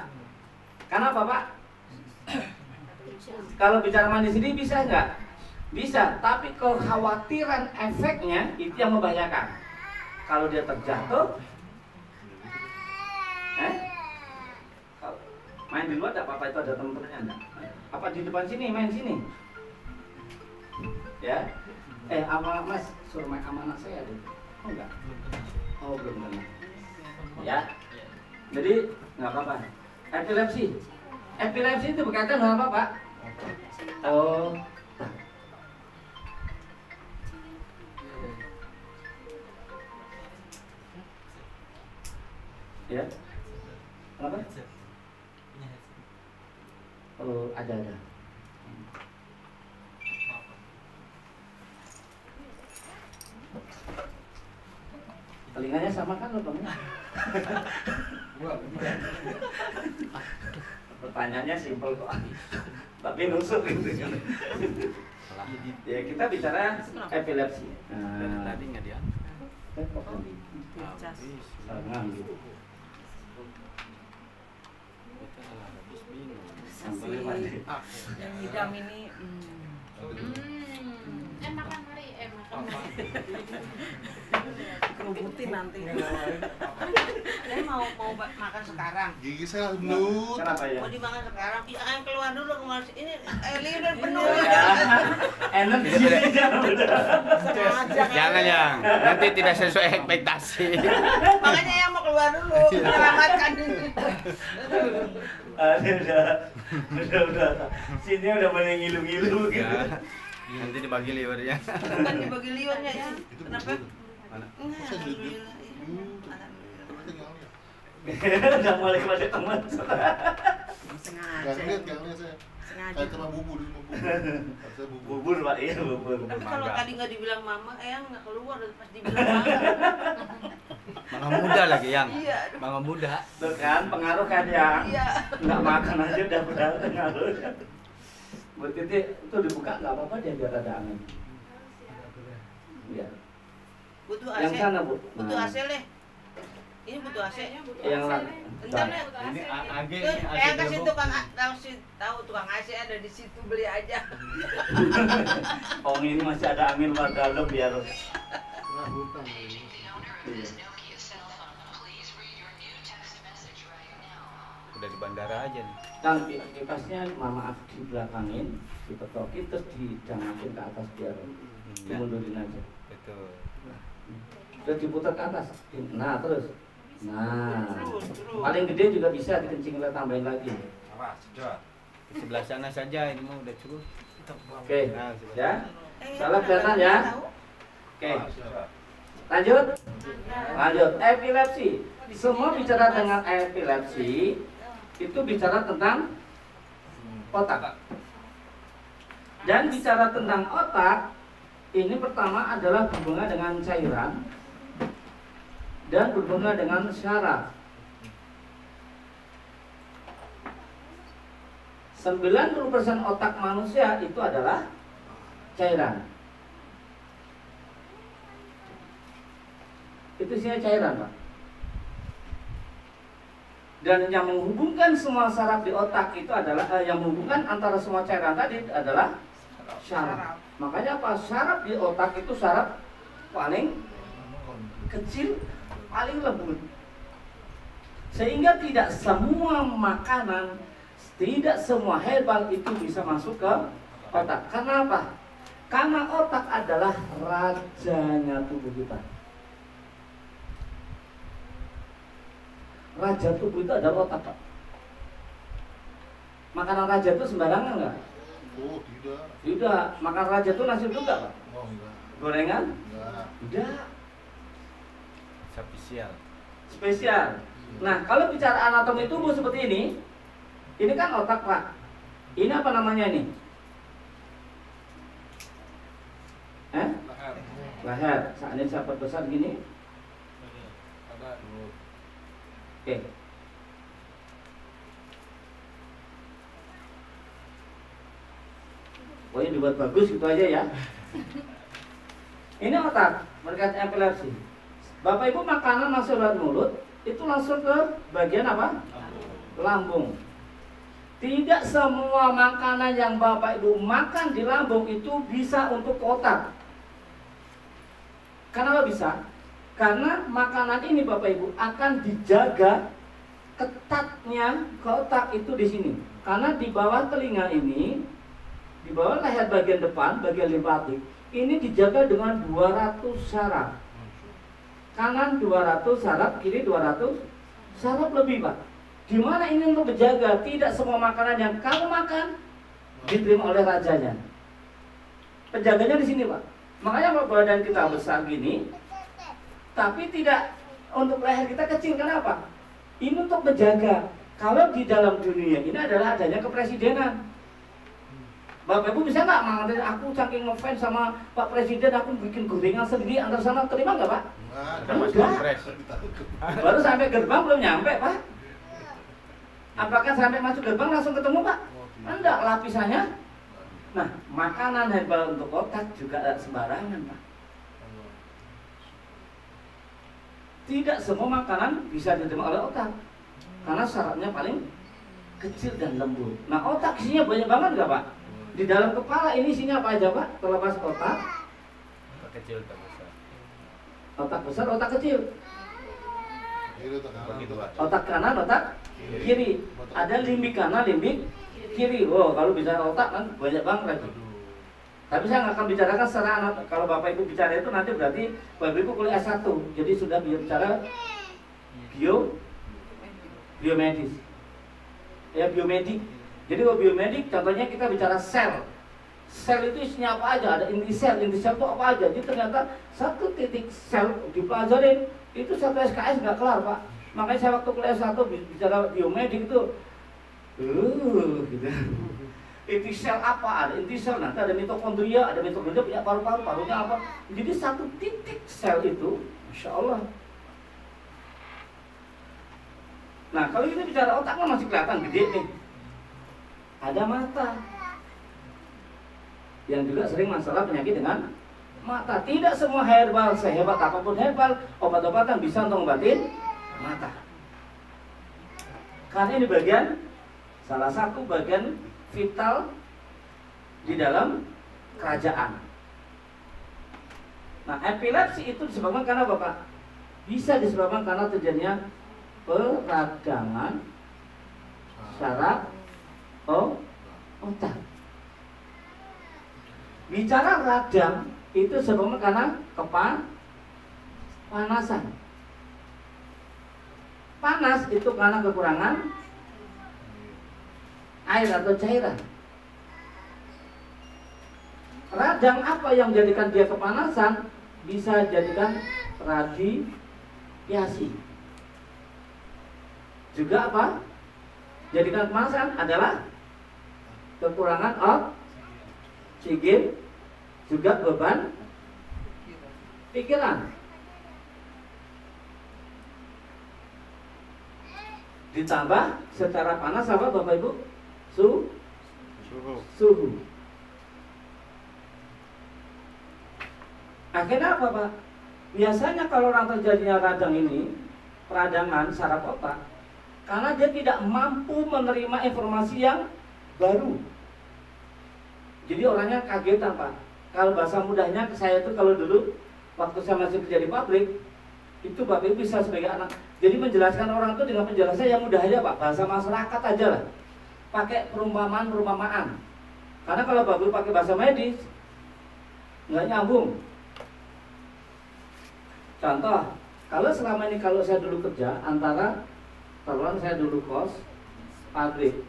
Karena apa, Pak? Kalau bicara mandi sendiri bisa nggak? Bisa, tapi kekhawatiran efeknya itu yang membahayakan. Kalau dia terjatuh, kalau main di luar tidak apa-apa, itu ada teman-temannya enggak? Apa di depan sini, main sini? Ya, sama Mas suruh main sama anak saya deh. Oh enggak? Oh belum kenal. Ya, jadi nggak apa-apa. Epilepsi itu berkaitan dengan apa, Pak? Oh, ya, kenapa? Oh, ada. Telinganya sama kan lubangnya? Pertanyaannya simpel kok, tapi nusuk gitu kan. Ya kita bicara epilepsi. Tadi nggak dia? Sangat gitu. Yang hidam ini Makan Mari. kerubutin nanti. Saya mau makan sekarang. Gigi saya nut. Kenapa ya? Mau dimakan sekarang? Ya keluar dulu kemarin. Ini Eli udah penuh. Energi Jangan yang nanti tidak sesuai ekspektasi. Makanya yang mau keluar dulu menyelamatkan diri. Udah. Sini udah mulai ngilu-ngilu gitu. Nanti dibagi liurnya. Bukan dibagi liurnya ya. Itu Kenapa? Mana? Saya jujur. Udah mulai pada teman. Sengaja. Gak lihat saya. Sengaja. Kayak sama bubur di bubur. Saya bubur. Bubur Pak, iya bubur. Tapi kalau tadi nggak dibilang mama, Eyang nggak keluar pas dibilang mama. Mangga muda lagi yang. Iya. Mangga muda. Tuh kan pengaruh kan ya. Iya. Nggak makan aja udah pengaruh. Buat itu dibuka nggak apa-apa dia biar ada angin. Iya. Butuh Yang AC. sana Bu. Butuh AC leh. Ini butuh AC. Yang Entar leh. Ini AG Terus Eyang kasih tahu tukang AC ada di situ, beli aja. Oh ini masih ada angin luar dalam biar. Iya. Udah di bandara aja nih. Kan kipasnya maaf di belakangin, dipetokin terus dijangakin ke atas biar dimundurin aja. Betul. Terus diputar ke atas. Nah terus. Nah Terus. paling gede juga bisa dikencingin tambahin lagi. Di sebelah sana saja ini mah udah cukup. Oke, Nah, ya. Salah kelihatan ya. Oke. Lanjut. Epilepsi. Semua bicara dengan epilepsi itu bicara tentang otak. Dan bicara tentang otak, ini pertama adalah berhubungan dengan cairan dan berhubungan dengan syaraf. 90% otak manusia itu adalah cairan. Itu isinya cairan, Pak. Dan yang menghubungkan semua saraf di otak itu adalah yang menghubungkan antara semua cairan tadi adalah syaraf. Makanya apa? Syaraf di otak itu syaraf paling kecil, paling lembut. Sehingga tidak semua makanan, tidak semua herbal itu bisa masuk ke otak. Karena apa? Karena otak adalah rajanya tubuh kita. Raja tubuh itu adalah otak, Pak. Makanan raja itu sembarangan nggak? Oh, tidak. Tidak. Makan raja itu nasi juga, Pak. Oh, enggak. Gorengan? Enggak. Tidak. Spesial. Spesial. Nah, kalau bicara anatomi tubuh seperti ini kan otak, Pak. Ini apa namanya ini? Leher. Saat ini saya perbesar gini. Oke. Pokoknya dibuat bagus gitu aja ya. Ini otak berkait epilepsi. Bapak Ibu makanan masuk lewat mulut itu langsung ke bagian apa? Lambung. Tidak semua makanan yang Bapak Ibu makan di lambung itu bisa untuk ke otak. Kenapa bisa? Karena makanan ini Bapak Ibu akan dijaga ketatnya ke otak itu di sini. Karena di bawah telinga ini, di bawah leher bagian depan, bagian limfatik, ini dijaga dengan 200 saraf. Kanan 200 saraf, kiri 200 saraf lebih, Pak. Gimana ini untuk menjaga tidak semua makanan yang kamu makan diterima oleh rajanya. Penjaganya di sini, Pak. Makanya kalau badan kita besar gini, tapi tidak untuk leher kita kecil. Kenapa? Ini untuk menjaga. Kalau di dalam dunia ini adalah adanya kepresidenan. Bapak Ibu bisa nggak mengatakan aku saking ngefans sama Pak Presiden, aku bikin gorengan sendiri antar sana, terima nggak, Pak? Enggak. Baru sampai gerbang belum nyampe, Pak. Apakah sampai masuk gerbang langsung ketemu, Pak? Enggak, lapisannya. Nah, makanan herbal untuk otak juga sembarangan, Pak. Tidak semua makanan bisa diterima oleh otak karena syaratnya paling kecil dan lembut. Nah, otak isinya banyak banget nggak, Pak? Di dalam kepala ini isinya apa aja, Pak? Terlepas otak. Otak kecil, otak besar. Otak besar, otak kecil. Begitu, Pak. Otak kanan, otak kiri. Ada limbik kanan, limbik kiri. Oh, kalau bicara otak kan banyak banget lagi. Tapi saya nggak akan bicarakan secara kalau Bapak Ibu bicara itu nanti berarti Bapak Ibu kuliah S1. Jadi sudah bicara biomedis. Ya, biomedik. Jadi kalau biomedik contohnya kita bicara sel. Sel itu isinya apa aja? Ada inti sel itu apa aja? Jadi ternyata satu titik sel dipelajarin itu satu SKS nggak kelar, Pak. Makanya saya waktu kuliah S1 bicara biomedik itu gitu. Inti sel apa? Ada inti sel, nanti ada mitokondria punya paru-paru, parunya apa? Jadi satu titik sel itu, Masya Allah. Nah, kalau kita bicara otak kan masih kelihatan gede nih. Ada mata. Yang juga sering masalah penyakit dengan mata. Tidak semua herbal, sehebat apapun herbal, obat-obatan bisa untuk ngobatin mata. Karena ini salah satu bagian vital di dalam kerajaan. Nah, epilepsi itu disebabkan karena apa, Pak? Bisa disebabkan karena terjadinya peradangan saraf otak. Bicara radang itu disebabkan karena kepanasan. Panas itu karena kekurangan air atau cairan. Radang apa yang menjadikan dia kepanasan? Bisa jadikan radiasi. Juga apa? Jadikan kemalasan adalah kekurangan oksigen, juga beban pikiran. Ditambah secara panas apa Bapak Ibu? Suhu. Akhirnya apa Pak? Biasanya kalau orang terjadinya radang ini, peradangan saraf otak, karena dia tidak mampu menerima informasi yang baru. Jadi orangnya kagetan Pak. Kalau bahasa mudahnya saya itu kalau dulu waktu saya masih kerja di pabrik, itu Bapak Ibu bisa sebagai anak. Jadi menjelaskan orang itu dengan penjelasan yang mudah aja Pak, bahasa masyarakat aja lah. Pakai perumpamaan. Karena kalau Bapak Ibu pakai bahasa medis nggak nyambung. Contoh, kalau selama ini kalau saya dulu kerja antara saya dulu kos pabrik,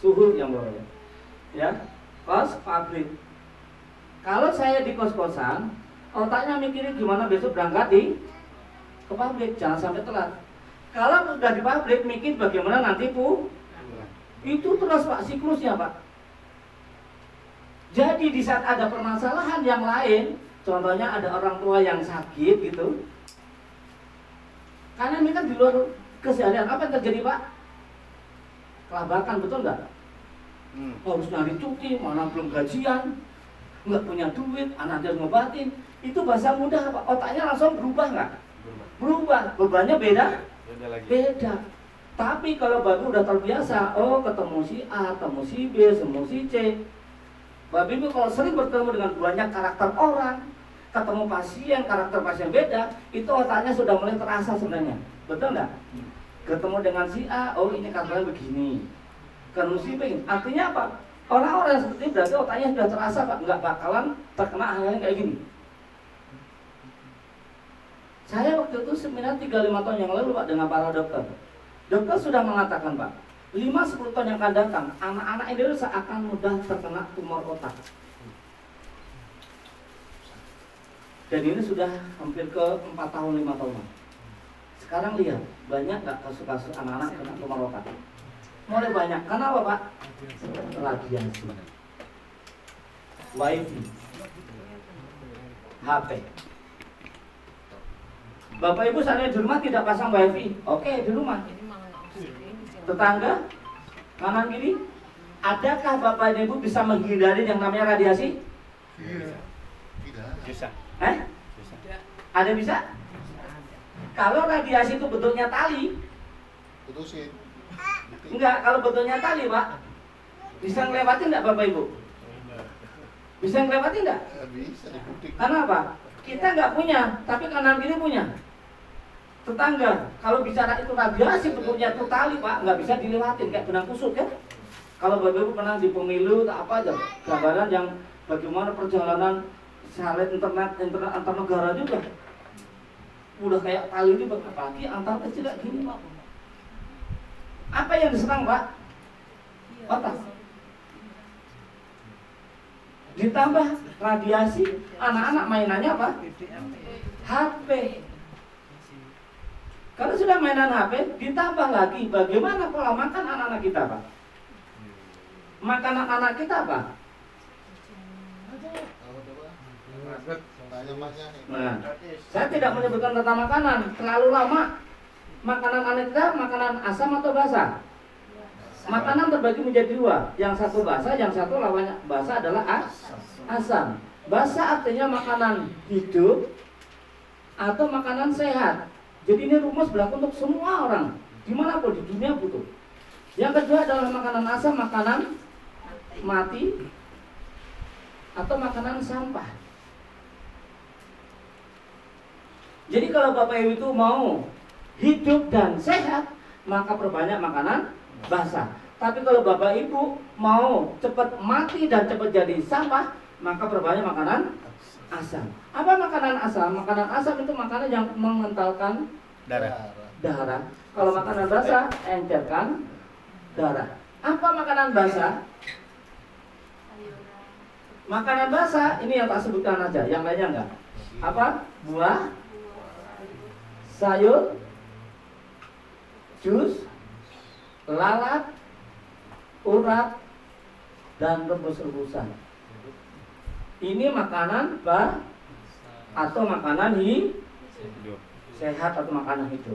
suhu yang bawah ya, kos pabrik. Kalau saya di kos-kosan, otaknya mikirin gimana besok berangkat ke pabrik, jangan sampai telat. Kalau sudah di pabrik, mikir bagaimana nanti itu terus Pak, siklusnya Pak. Jadi di saat ada permasalahan yang lain, contohnya ada orang tua yang sakit gitu, karena ini kan di luar keseharian, apa yang terjadi Pak? Kelabakan, betul nggak? Harus nyari cuti, mana belum gajian, nggak punya duit, anak dia ngobatin. Itu bahasa mudah Pak, otaknya langsung berubah nggak? Berubah, bebannya beda. Tapi kalau Bapak udah terbiasa, ketemu si A, ketemu si B, ketemu si C. Bapak Ibu kalau sering bertemu dengan banyak karakter orang, ketemu pasien, karakter pasien beda, itu otaknya sudah mulai terasa sebenarnya. Betul nggak? Ketemu dengan si A, ini karakternya begini. Ketemu si B, artinya apa? Orang-orang yang seperti itu berarti otaknya sudah terasa Pak, nggak bakalan terkena hal-hal kayak gini. Saya waktu itu seminar 35 tahun yang lalu Pak dengan para dokter. Dokter sudah mengatakan Pak, 5-10 tahun yang akan datang, anak-anak Indonesia akan mudah terkena tumor otak. Dan ini sudah hampir ke 4 tahun, 5 tahun. Sekarang lihat, banyak nggak kasus-kasus anak-anak kena tumor otak? Mulai banyak. Kenapa Pak? Radiasi, wifi, HP. Bapak Ibu seandainya di rumah tidak pasang wifi, oke di rumah. Tetangga kanan kiri, adakah Bapak dan Ibu bisa menghindari yang namanya radiasi? Bisa. Ada bisa? Kalau radiasi itu bentuknya tali, putusin. enggak, kalau bentuknya tali Pak, bisa ngelewatin enggak Bapak Ibu? Bisa ngelewatin enggak? Bisa diputik. Kenapa? Kita nggak punya, tapi kanan kiri punya. Tetangga, kalau bicara itu radiasi bentuknya itu tali Pak, nggak bisa dilewatin kayak benang kusut kan? Kalau Bapak Ibu pernah di pemilu tak apa aja, gambaran yang bagaimana perjalanan satelit internet antar negara juga, udah kayak tali ini apalagi antar kecil kayak gini Pak. Apa yang diserang Pak? Otak. Ditambah radiasi, anak-anak mainannya apa? HP. Kalau sudah mainan HP, ditambah lagi bagaimana pola makan anak-anak kita Pak? Makanan anak kita apa? Nah, saya tidak menyebutkan tentang makanan, terlalu lama. Makanan anak kita makanan asam atau basah? Makanan terbagi menjadi dua, yang satu basah, yang satu lawannya basah adalah asam. Basah artinya makanan hidup atau makanan sehat. Jadi ini rumus berlaku untuk semua orang, dimanapun di dunia butuh. Yang kedua adalah makanan asam, makanan mati atau makanan sampah. Jadi kalau Bapak Ibu itu mau hidup dan sehat, maka perbanyak makanan basah. Tapi kalau Bapak Ibu mau cepat mati dan cepat jadi sampah, maka perbanyak makanan asam. Apa makanan asam? Makanan asam itu makanan yang mengentalkan Darah. Kalau makanan basah, encerkan darah. Apa makanan basah? Makanan basah ini yang tak sebutkan aja, yang lainnya enggak. Apa? Buah, sayur, jus, lalat, urat, dan rebus-rebusan. Ini makanan atau makanan sehat atau makanan hidup.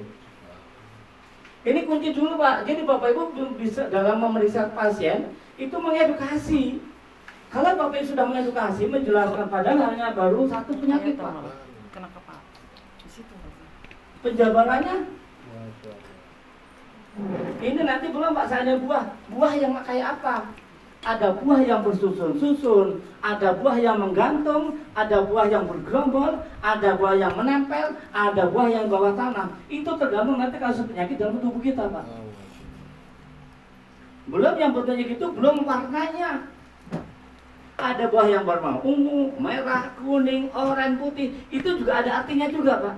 Ini kunci dulu Pak. Jadi Bapak Ibu bisa dalam memeriksa pasien itu mengedukasi. Kalau Bapak Ibu sudah mengedukasi, menjelaskan padahal hanya baru satu penyakit Pak. Kena kepala. Di situ. Penjabarannya ini nanti belum Pak, saya buah yang kayak apa? Ada buah yang bersusun-susun, ada buah yang menggantung, ada buah yang bergerombol, ada buah yang menempel, ada buah yang bawah tanah. Itu tergantung nanti kasus penyakit dalam tubuh kita Pak. Belum yang berpenyakit itu belum warnanya. Ada buah yang berwarna ungu, merah, kuning, oranye, putih. Itu juga ada artinya juga Pak.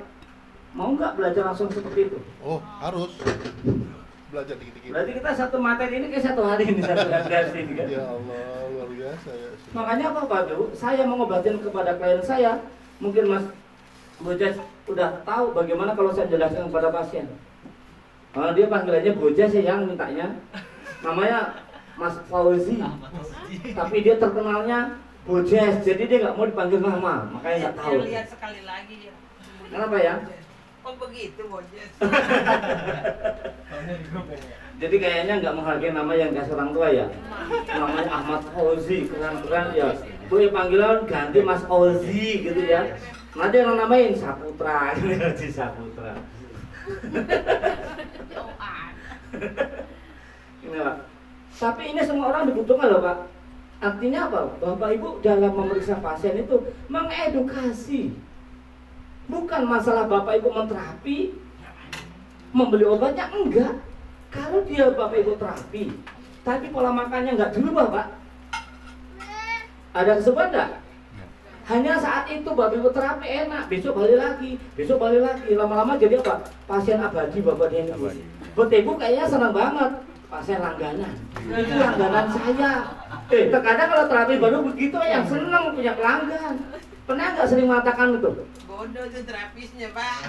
Mau nggak belajar langsung seperti itu? Oh, harus belajar dikit-dikit. Berarti kita satu materi ini kayak 1 hari ini satu kelas ini kan? Ya Allah, luar biasa ya. Makanya apa Pak Bu? Saya mengobatin kepada klien saya. Mungkin Mas Bojas udah tahu bagaimana kalau saya jelaskan kepada pasien. Dia panggilannya Bojas yang mintanya. Namanya Mas Fauzi. Tapi dia terkenalnya Bojas. Jadi dia nggak mau dipanggil nama. Makanya nggak tahu. Saya lihat sekali lagi ya. Kenapa ya? Oh begitu Bojes. Jadi kayaknya nggak menghargai nama yang kasih orang tua ya. Namanya Ahmad Fauzi, keren-keren ya. Gue panggilan ganti Mas Fauzi gitu ya. Nanti yang namain Saputra, Haji Saputra. Ini Pak. Tapi ini semua orang dibutuhkan loh Pak. Artinya apa? Bapak Ibu dalam memeriksa pasien itu mengedukasi. Bukan masalah Bapak Ibu menterapi, membeli obatnya, enggak. Kalau dia Bapak Ibu terapi, tapi pola makannya enggak dirubah Pak, ada kesukaan enggak? Hanya saat itu Bapak Ibu terapi enak, besok balik lagi, lama-lama jadi apa? Pasien abadi Bapak dia ini. Bapak Ibu kayaknya senang banget, pasien langganan. Itu langganan saya. Terkadang kalau terapi baru begitu yang senang punya pelanggan. Pernah nggak sering mengatakan itu? Bodoh tuh terapisnya Pak.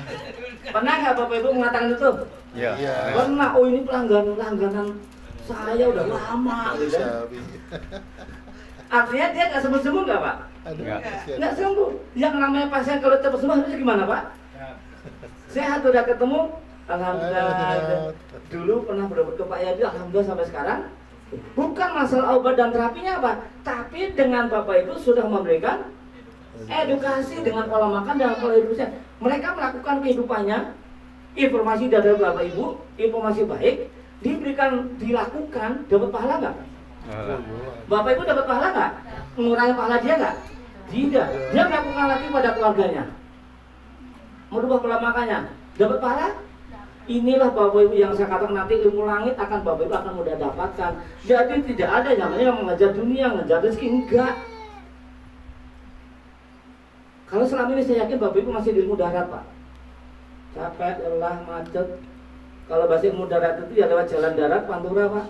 Pernah nggak Bapak Ibu mengatakan itu? Iya. Pernah. Oh ini langganan saya udah lama. Gitu. Artinya dia nggak sembuh-sembuh nggak Pak? Nggak sembuh. Yang namanya pasien kalau cepat sembuh harusnya gimana Pak? Sehat udah ketemu. Alhamdulillah. Dulu pernah berobat ke Pak Yadi. Alhamdulillah sampai sekarang. Bukan masalah obat dan terapinya Pak, tapi dengan Bapak Ibu sudah memberikan edukasi dengan pola makan dan pola hidup sehat. Mereka melakukan kehidupannya, informasi dari Bapak Ibu, informasi baik, dilakukan, dapat pahala nggak? Bapak Ibu dapat pahala nggak? Mengurangi pahala dia nggak? Tidak. Dia melakukan lagi pada keluarganya, merubah pola makannya, dapat pahala? Inilah Bapak Ibu yang saya katakan nanti ilmu langit akan Bapak Ibu akan mudah dapatkan. Jadi tidak ada namanya yang mengejar dunia, mengejar rezeki, enggak. Kalau selama ini saya yakin Bapak Ibu masih di ilmu darat Pak. Capek, lelah, macet. Kalau bahasa ilmu darat itu ya lewat jalan darat, Pantura Pak.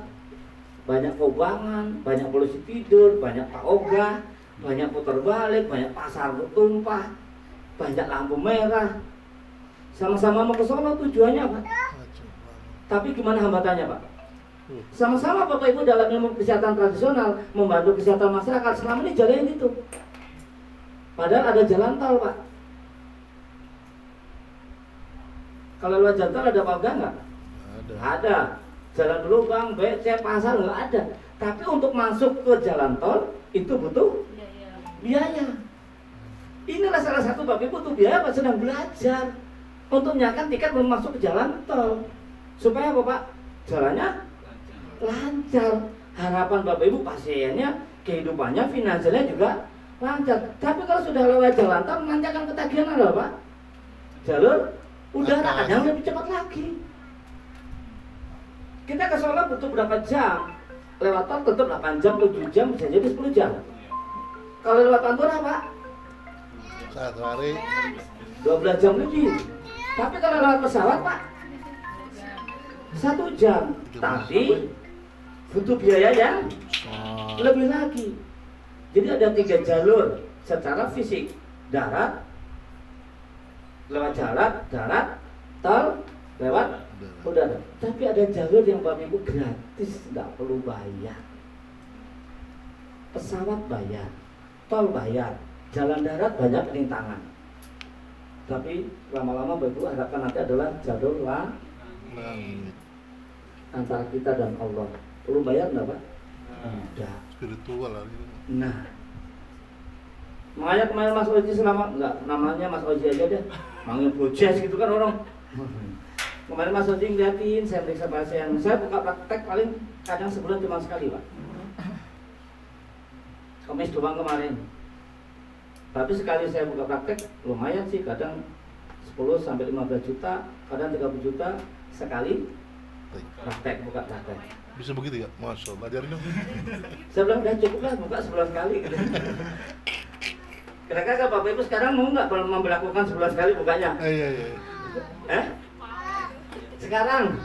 Banyak kobangan, banyak polisi tidur, banyak Pak Oga, banyak putar balik, banyak pasar bertumpah, banyak lampu merah. Sama-sama mau ke Solo tujuannya Pak. Tapi gimana hambatannya Pak? Sama-sama Bapak Ibu dalam ilmu kesehatan tradisional membantu kesehatan masyarakat. Selama ini jalan itu. Padahal ada jalan tol Pak. Kalau lewat jalan tol ada Pabda nggak? Ada. Jalan berlubang, becek, pasar nggak ada. Tapi untuk masuk ke jalan tol itu butuh biaya. Inilah salah satu Bapak Ibu butuh biaya Pak, sedang belajar untuk menyiapkan tiket masuk ke jalan tol supaya apa Pak? Jalannya lancar. Harapan Bapak Ibu pasiennya, kehidupannya, finansialnya juga lancar. Tapi kalau sudah lewat jalan tol nanti akan ketagihan apa Pak? Jalur udara ada yang lebih cepat lagi. Kita ke Solo butuh berapa jam? Lewat tol tetap 8 jam, 7 jam, bisa jadi 10 jam. Kalau lewat Pantura Pak? 1 hari 12 jam lebih. Tapi kalau lewat pesawat Pak 1 jam. Tapi butuh biaya yang lebih lagi. Jadi ada 3 jalur secara fisik. Darat, lewat darat, tol, lewat Udah ada. Tapi ada jalur yang Bapak Ibu gratis, nggak perlu bayar. Pesawat bayar, tol bayar, jalan darat banyak rintangan. Tapi lama-lama Bapak Ibu harapkan nanti adalah jalur antara kita dan Allah. Perlu bayar nggak Pak? Tidak. Spiritual lah gitu. Nah, makanya kemarin Mas Oji selama enggak namanya Mas Oji aja deh, manggil bojes gitu kan orang. Kemarin Mas Oji ngeliatin, saya periksa pasien, saya buka praktek paling kadang sebulan cuma sekali Pak. Kamis doang kemarin. Tapi sekali saya buka praktek lumayan sih, kadang 10 sampai 15 juta, kadang 30 juta sekali praktek, buka praktek. Bisa begitu ya? Masya Allah, ajarin dong. Saya bilang udah cukup lah, buka sebulan sekali gitu. Kira-kira Bapak Ibu sekarang mau nggak memperlakukan sebulan sekali bukanya? Iya. Sekarang?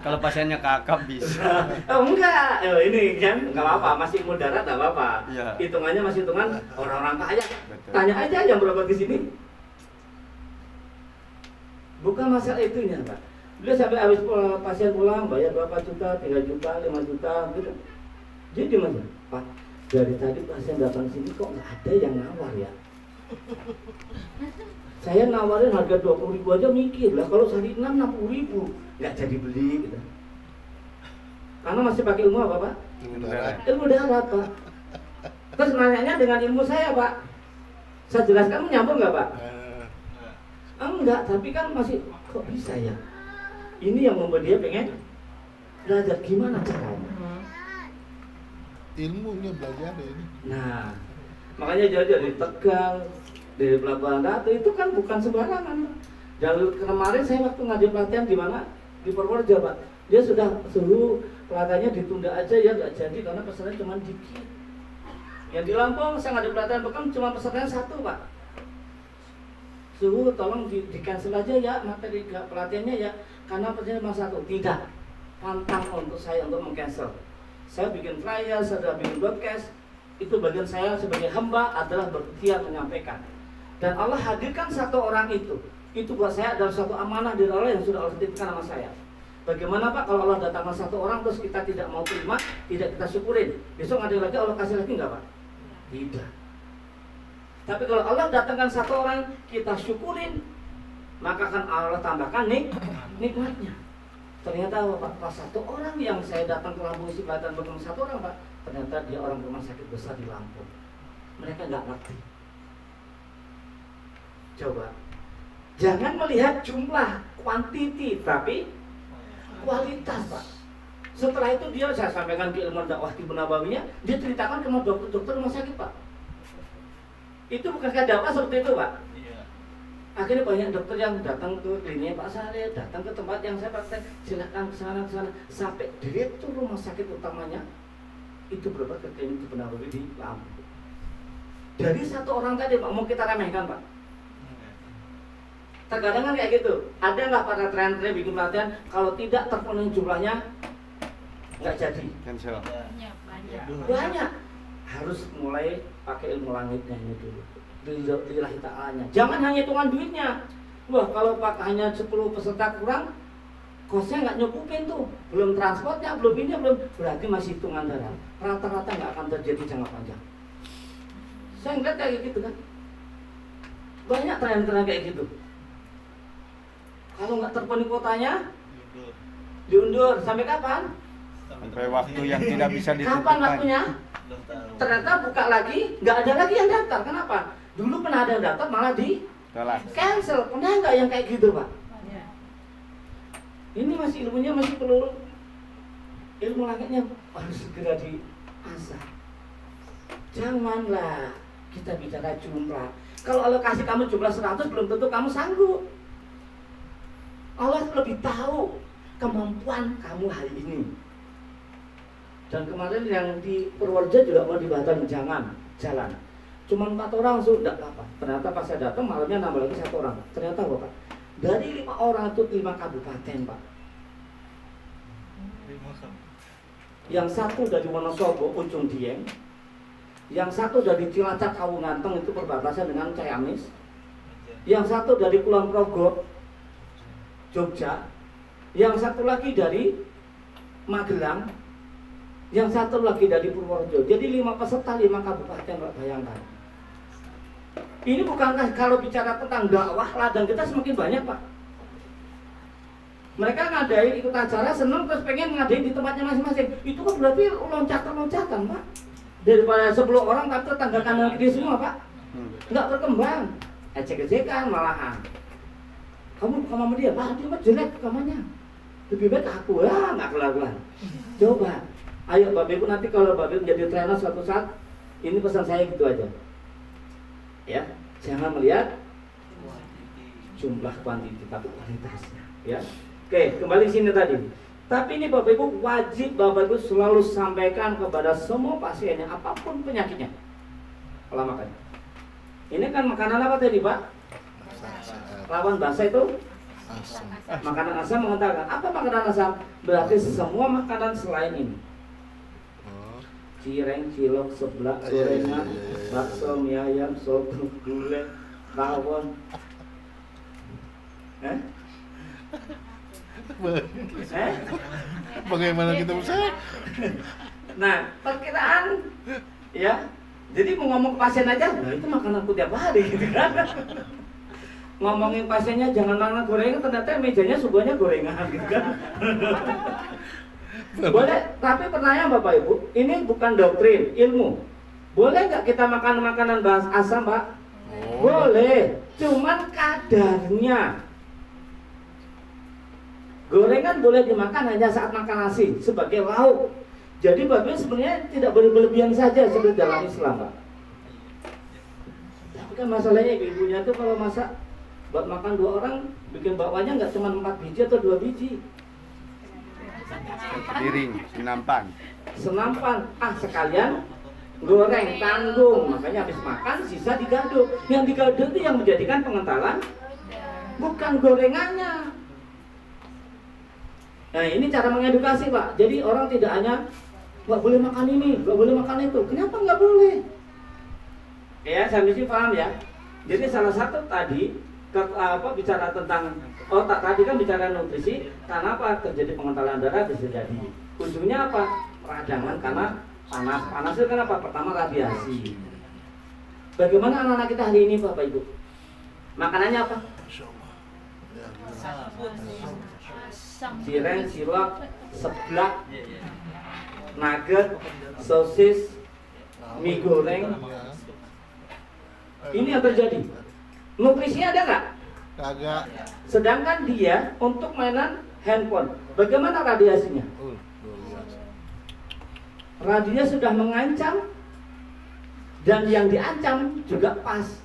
Kalau pasiennya kakap bisa. Oh enggak, ini kan nggak apa-apa, masih mudarat nggak apa-apa. Iya. Hitungannya masih hitungan orang-orang kaya. Betul. Tanya aja yang berapa di sini. Bukan masalah itunya Pak. Dia sampai habis pasien pulang bayar berapa juta, 3 juta, 5 juta gitu. Jadi gimana? Pak, dari tadi pasien datang sini kok nggak ada yang nawar ya? Saya nawarin harga 20.000 aja mikir lah, kalau sehari 60.000 nggak jadi beli gitu. Karena masih pakai ilmu apa Pak? Ilmu darat Pak. Terus nanyanya dengan ilmu saya Pak. Saya jelaskan menyambung nggak Pak? Enggak, tapi kan masih kok bisa ya? Ini yang membuat dia pengen belajar gimana caranya. Ilmunya belajar ini. Nah, makanya dari Tegal, dari Pelabuhan Ratu itu kan bukan sembarangan. Jalur kemarin saya waktu ngadain pelatihan di mana? Di Purworejo Pak. Dia sudah suruh pelatihannya ditunda aja ya, nggak jadi karena pesertanya cuma dikit. Yang di Lampung saya ngadain pelatihan bukan cuma pesertanya 1 Pak. Suruh tolong di cancel aja ya materi pelatihannya ya, karena pesertanya cuma 1. Tidak, pantang untuk saya untuk meng-cancel. Saya bikin flyer, saya bikin broadcast. Itu bagian saya sebagai hamba adalah berikhtiar menyampaikan. Dan Allah hadirkan 1 orang itu. Itu buat saya adalah suatu amanah dari Allah yang sudah Allah titipkan sama saya. Bagaimana Pak kalau Allah datangkan 1 orang terus kita tidak mau terima, tidak kita syukurin, besok ada lagi Allah kasih lagi enggak Pak? Tidak. Tapi kalau Allah datangkan 1 orang kita syukurin, maka akan Allah tambahkan nikmatnya. Ternyata Pak, pas 1 orang yang saya datang ke Lampung isi pelatihan bertemu 1 orang Pak, ternyata dia orang rumah sakit besar di Lampung. Mereka nggak ngerti. Coba, jangan melihat jumlah kuantiti, tapi kualitas Pak. Setelah itu dia saya sampaikan di ilmu dakwah Tibu Nabawinya, dia ceritakan ke dokter-dokter rumah sakit Pak. Itu bukan dakwah seperti itu Pak. Akhirnya banyak dokter yang datang ke klinik Pak Sarif, datang ke tempat yang saya praktek, silakan ke sana, sampai direktur rumah sakit utamanya itu berobat ke klinik Tibu Nabawi di Lampung. Dari 1 orang tadi Pak, mau kita remehkan Pak. Terkadang kan kayak gitu. Ada nggak para trainer bikin pelatihan kalau tidak terpenuhi jumlahnya nggak jadi? Cancel. Banyak. Harus mulai pakai ilmu langitnya ini dulu. Lillahi ta'alanya. Jangan hanya hitungan duitnya. Wah, kalau Pak hanya 10 peserta kurang, kosnya nggak nyukupin tuh. Belum transportnya, belum ini, belum. Berarti masih hitungan darah. Rata-rata nggak akan terjadi jangka panjang. Saya ngeliat kayak gitu kan. Banyak tren-tren kayak gitu. Kalau nggak terpenuhi kuotanya, diundur. Sampai kapan? Sampai waktu yang tidak bisa ditentukan. Kapan waktunya? Ternyata buka lagi, nggak ada lagi yang daftar. Kenapa? Dulu pernah ada yang daftar malah di cancel. Pernah nggak yang kayak gitu Pak? Ini masih ilmunya masih perlu ilmu langitnya harus segera diasah. Janganlah kita bicara jumlah. Kalau Allah kasih kamu jumlah 100 belum tentu kamu sanggup. Allah lebih tahu kemampuan kamu hari ini. Dan kemarin yang di Purworejo juga mau dibatalkan, jangan jalan. Cuma 4 orang sudah apa? Ternyata pas saya datang malamnya nambah lagi 1 orang. Ternyata Bapak, dari 5 orang itu 5 kabupaten Pak. Yang 1 dari Wonosobo, Ujung Dieng. Yang 1 dari Cilacap, Kawunganteng itu perbatasan dengan Ciamis. Yang 1 dari Kulon Progo, Jogja, yang satu lagi dari Magelang, yang satu lagi dari Purworejo. Jadi 5 peserta 5 kabupaten, Pak, bayangkan. Ini bukankah kalau bicara tentang dakwah, ladang kita semakin banyak, Pak. Mereka ngadain ikut acara, seneng, terus pengen ngadain di tempatnya masing-masing. Itu kan berarti loncatan-loncatan, Pak. Daripada 10 orang tapi tetangga kanan kiri semua, Pak. Nggak berkembang, ecek-ecekan malahan. Kamu bukan sama dia, Pak, dia mah jelek kamarnya. Lebih baik aku, nggak kelar-kelar. Coba, ayo Bapak Ibu nanti kalau Bapak Ibu menjadi trainer suatu saat, ini pesan saya gitu aja. Ya, jangan melihat jumlah kuantitas tapi kualitasnya. Ya, oke, kembali sini tadi. Tapi ini Bapak Ibu wajib Bapak Ibu selalu sampaikan kepada semua pasiennya apapun penyakitnya. Pola makannya. Ini kan makanan apa tadi, Pak? Lawan basa itu Asam. makanan asam. Mengatakan apa makanan asam? Berarti semua makanan selain ini. Oh. Cireng, cilok, seblak, Iya, gorengan, iya, iya, iya. bakso, mie ayam, soto, gulai, rawon. Bagaimana kita usaha? Nah, perkiraan ya. Jadi mau ngomong ke pasien aja, nah itu makananku tiap hari gitu kan. Ngomongin pasiennya jangan makan gorengan, ternyata mejanya suguhannya gorengan gitu kan. Boleh, tapi pertanyaan Bapak Ibu, ini bukan doktrin, ilmu. Boleh nggak kita makan makanan asam, Pak? Boleh, cuman kadarnya. Gorengan boleh dimakan hanya saat makan nasi sebagai lauk. Jadi Bapak Ibu sebenarnya tidak boleh berlebihan saja seperti dalam Islam, Pak. Tapi kan masalahnya ibunya tuh kalau masak buat makan 2 orang, bikin bakwanya nggak cuma 4 biji atau 2 biji. Piring, senampan. Senampan, sekalian goreng, tanggung. Makanya habis makan sisa digaduk. Yang digaduk itu yang menjadikan pengentalan, bukan gorengannya. Nah ini cara mengedukasi, Pak. Jadi orang tidak hanya nggak boleh makan ini, nggak boleh makan itu. Kenapa nggak boleh? Ya, saya mesti paham ya. Jadi salah satu tadi bicara tentang otak tadi kan bicara nutrisi. Karena apa? Terjadi pengentalan darah bisa jadi. Ujungnya apa? Peradangan karena panas. Panas itu kan apa? Pertama radiasi. Bagaimana anak-anak kita hari ini, Bapak Ibu? Makanannya apa? Cireng, cilok, seblak, nugget, sosis, mie goreng. Ini yang terjadi. Nutrisinya ada nggak? Kagak. Sedangkan dia untuk mainan handphone, bagaimana radiasinya? Radinya sudah mengancam, dan yang diancam juga pas,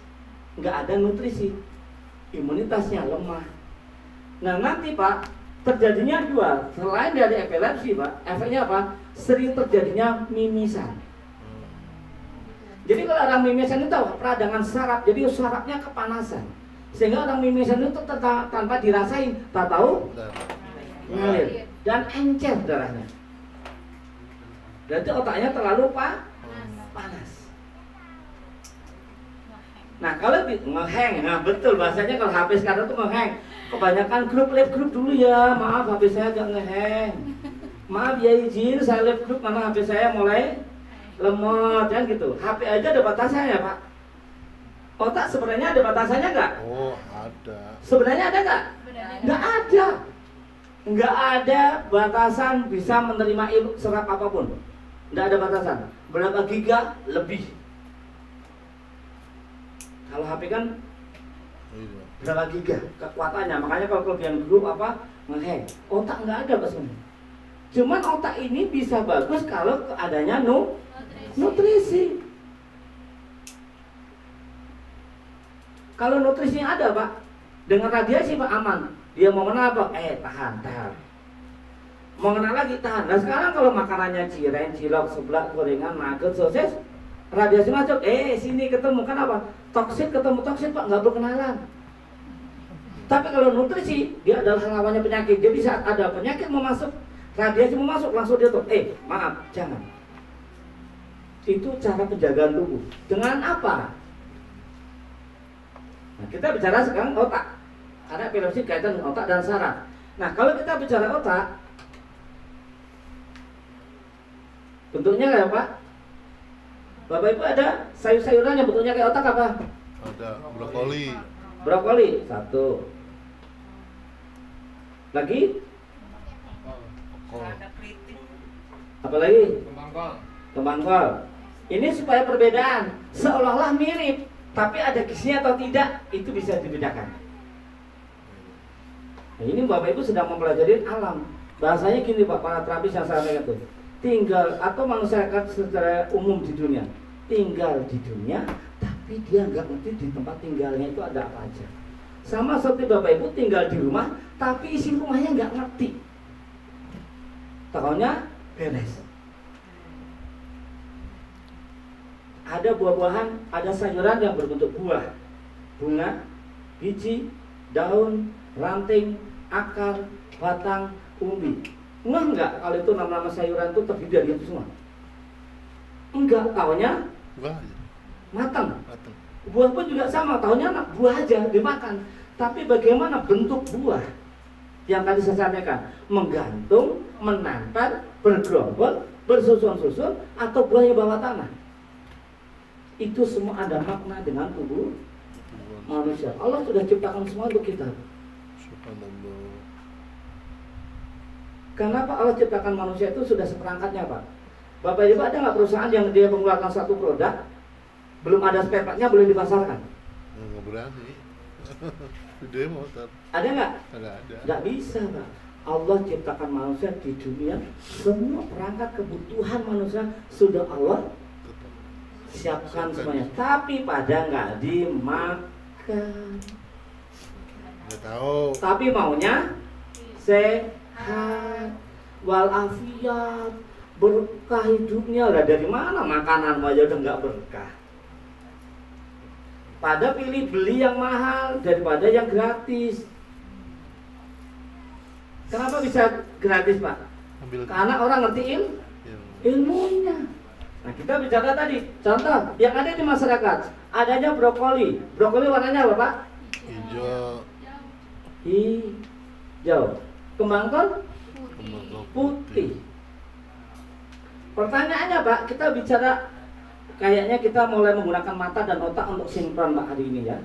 nggak ada nutrisi, imunitasnya lemah. Nah nanti Pak, terjadinya 2, selain dari epilepsi Pak, efeknya apa? Sering terjadinya mimisan. Jadi kalau orang mimisan itu peradangan saraf, jadi sarafnya kepanasan, sehingga orang mimisan itu tanpa dirasain, tak tahu ngalir dan encer darahnya. Berarti otaknya terlalu panas. Nah kalau ngehang, nah betul bahasanya kalau HP sekarang tuh ngehang. Kebanyakan live group dulu ya, maaf HP saya agak ngehang. Maaf ya izin, saya live group karena HP saya mulai lemot kan gitu. HP aja ada batasannya Pak. Otak sebenarnya ada batasannya nggak? Oh ada. Sebenarnya ada nggak? Nggak ada. Nggak ada batasan bisa menerima serap apapun. Nggak ada batasan. Berapa giga lebih. Kalau HP kan berapa giga kekuatannya, makanya kalau kelebihan grup apa ngehang. Otak nggak ada Pak sebenarnya. Cuman otak ini bisa bagus kalau adanya nutrisi. Kalau nutrisinya ada Pak, dengan radiasi Pak aman. Dia mau kena apa? Tahan. Mau kena lagi tahan. Nah sekarang kalau makanannya cireng, cilok, seblak, gorengan, nugget, sosis, radiasi masuk, sini ketemu kan apa? Toksit ketemu toksit Pak, nggak berkenalan. Tapi kalau nutrisi, dia adalah lawannya penyakit. Jadi saat ada penyakit mau masuk, radiasi mau masuk, langsung dia tuh, maaf, jangan. Itu cara penjagaan tubuh. Dengan apa? Nah, kita bicara sekarang otak. Karena epilepsi kaitan dengan otak dan saraf. Nah, kalau kita bicara otak, bentuknya kayak apa? Bapak Ibu ada sayur-sayuran yang bentuknya kayak otak apa? Ada brokoli. Brokoli, satu. Lagi? Ada keriting. Apa lagi? Kembang kol. Kembang kol. Ini supaya perbedaan seolah-olah mirip, tapi ada gizinya atau tidak, itu bisa dibedakan. Nah, ini Bapak Ibu sedang mempelajari alam. Bahasanya gini Pak, para terapis yang saya lihat itu. Tinggal atau masyarakat secara umum di dunia, tinggal di dunia, tapi dia nggak ngerti di tempat tinggalnya itu ada apa aja. Sama seperti Bapak Ibu tinggal di rumah, tapi isi rumahnya nggak ngerti. Tahunya beres. Ada buah-buahan, ada sayuran yang berbentuk buah, bunga, biji, daun, ranting, akar, batang, umbi. Enggak kalau itu nama-nama sayuran itu terdiri dari itu semua. Enggak, tahunya Buah aja. matang. Mateng. Buah pun juga sama, tahunya anak buah aja dimakan. Tapi bagaimana bentuk buah yang tadi saya sampaikan? Menggantung, menempel, bergerombol, bersusun-susun, atau buahnya bawah tanah. Itu semua ada makna dengan tubuh manusia. Allah sudah ciptakan semua untuk kita. Subhanallah. Kenapa Allah ciptakan manusia itu sudah seperangkatnya Pak? Bapak Ibu ada nggak perusahaan yang dia mengeluarkan satu produk belum ada spare part-nya boleh dipasarkan? Nggak berani. Gede motor. Ada nggak? Nggak ada. Nggak bisa Pak. Allah ciptakan manusia di dunia, semua perangkat kebutuhan manusia sudah Allah siapkan semuanya. Tapi pada nggak dimakan. Nggak tahu. Tapi maunya sehat, walafiat, berkah hidupnya. Lah dari mana makanan aja udah nggak berkah? Pada pilih beli yang mahal daripada yang gratis. Kenapa bisa gratis Pak? Ambil. Karena orang ngertiin Yang ilmunya. Nah kita bicara tadi, contoh yang ada di masyarakat, adanya brokoli. Brokoli warnanya apa Pak? hijau. Hijau. Kembang kol Kembang kol putih. Pertanyaannya Pak, kita bicara kayaknya kita mulai menggunakan mata dan otak untuk sinkron Pak hari ini ya.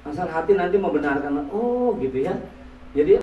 Asal hati nanti membenarkan, oh gitu ya. Jadi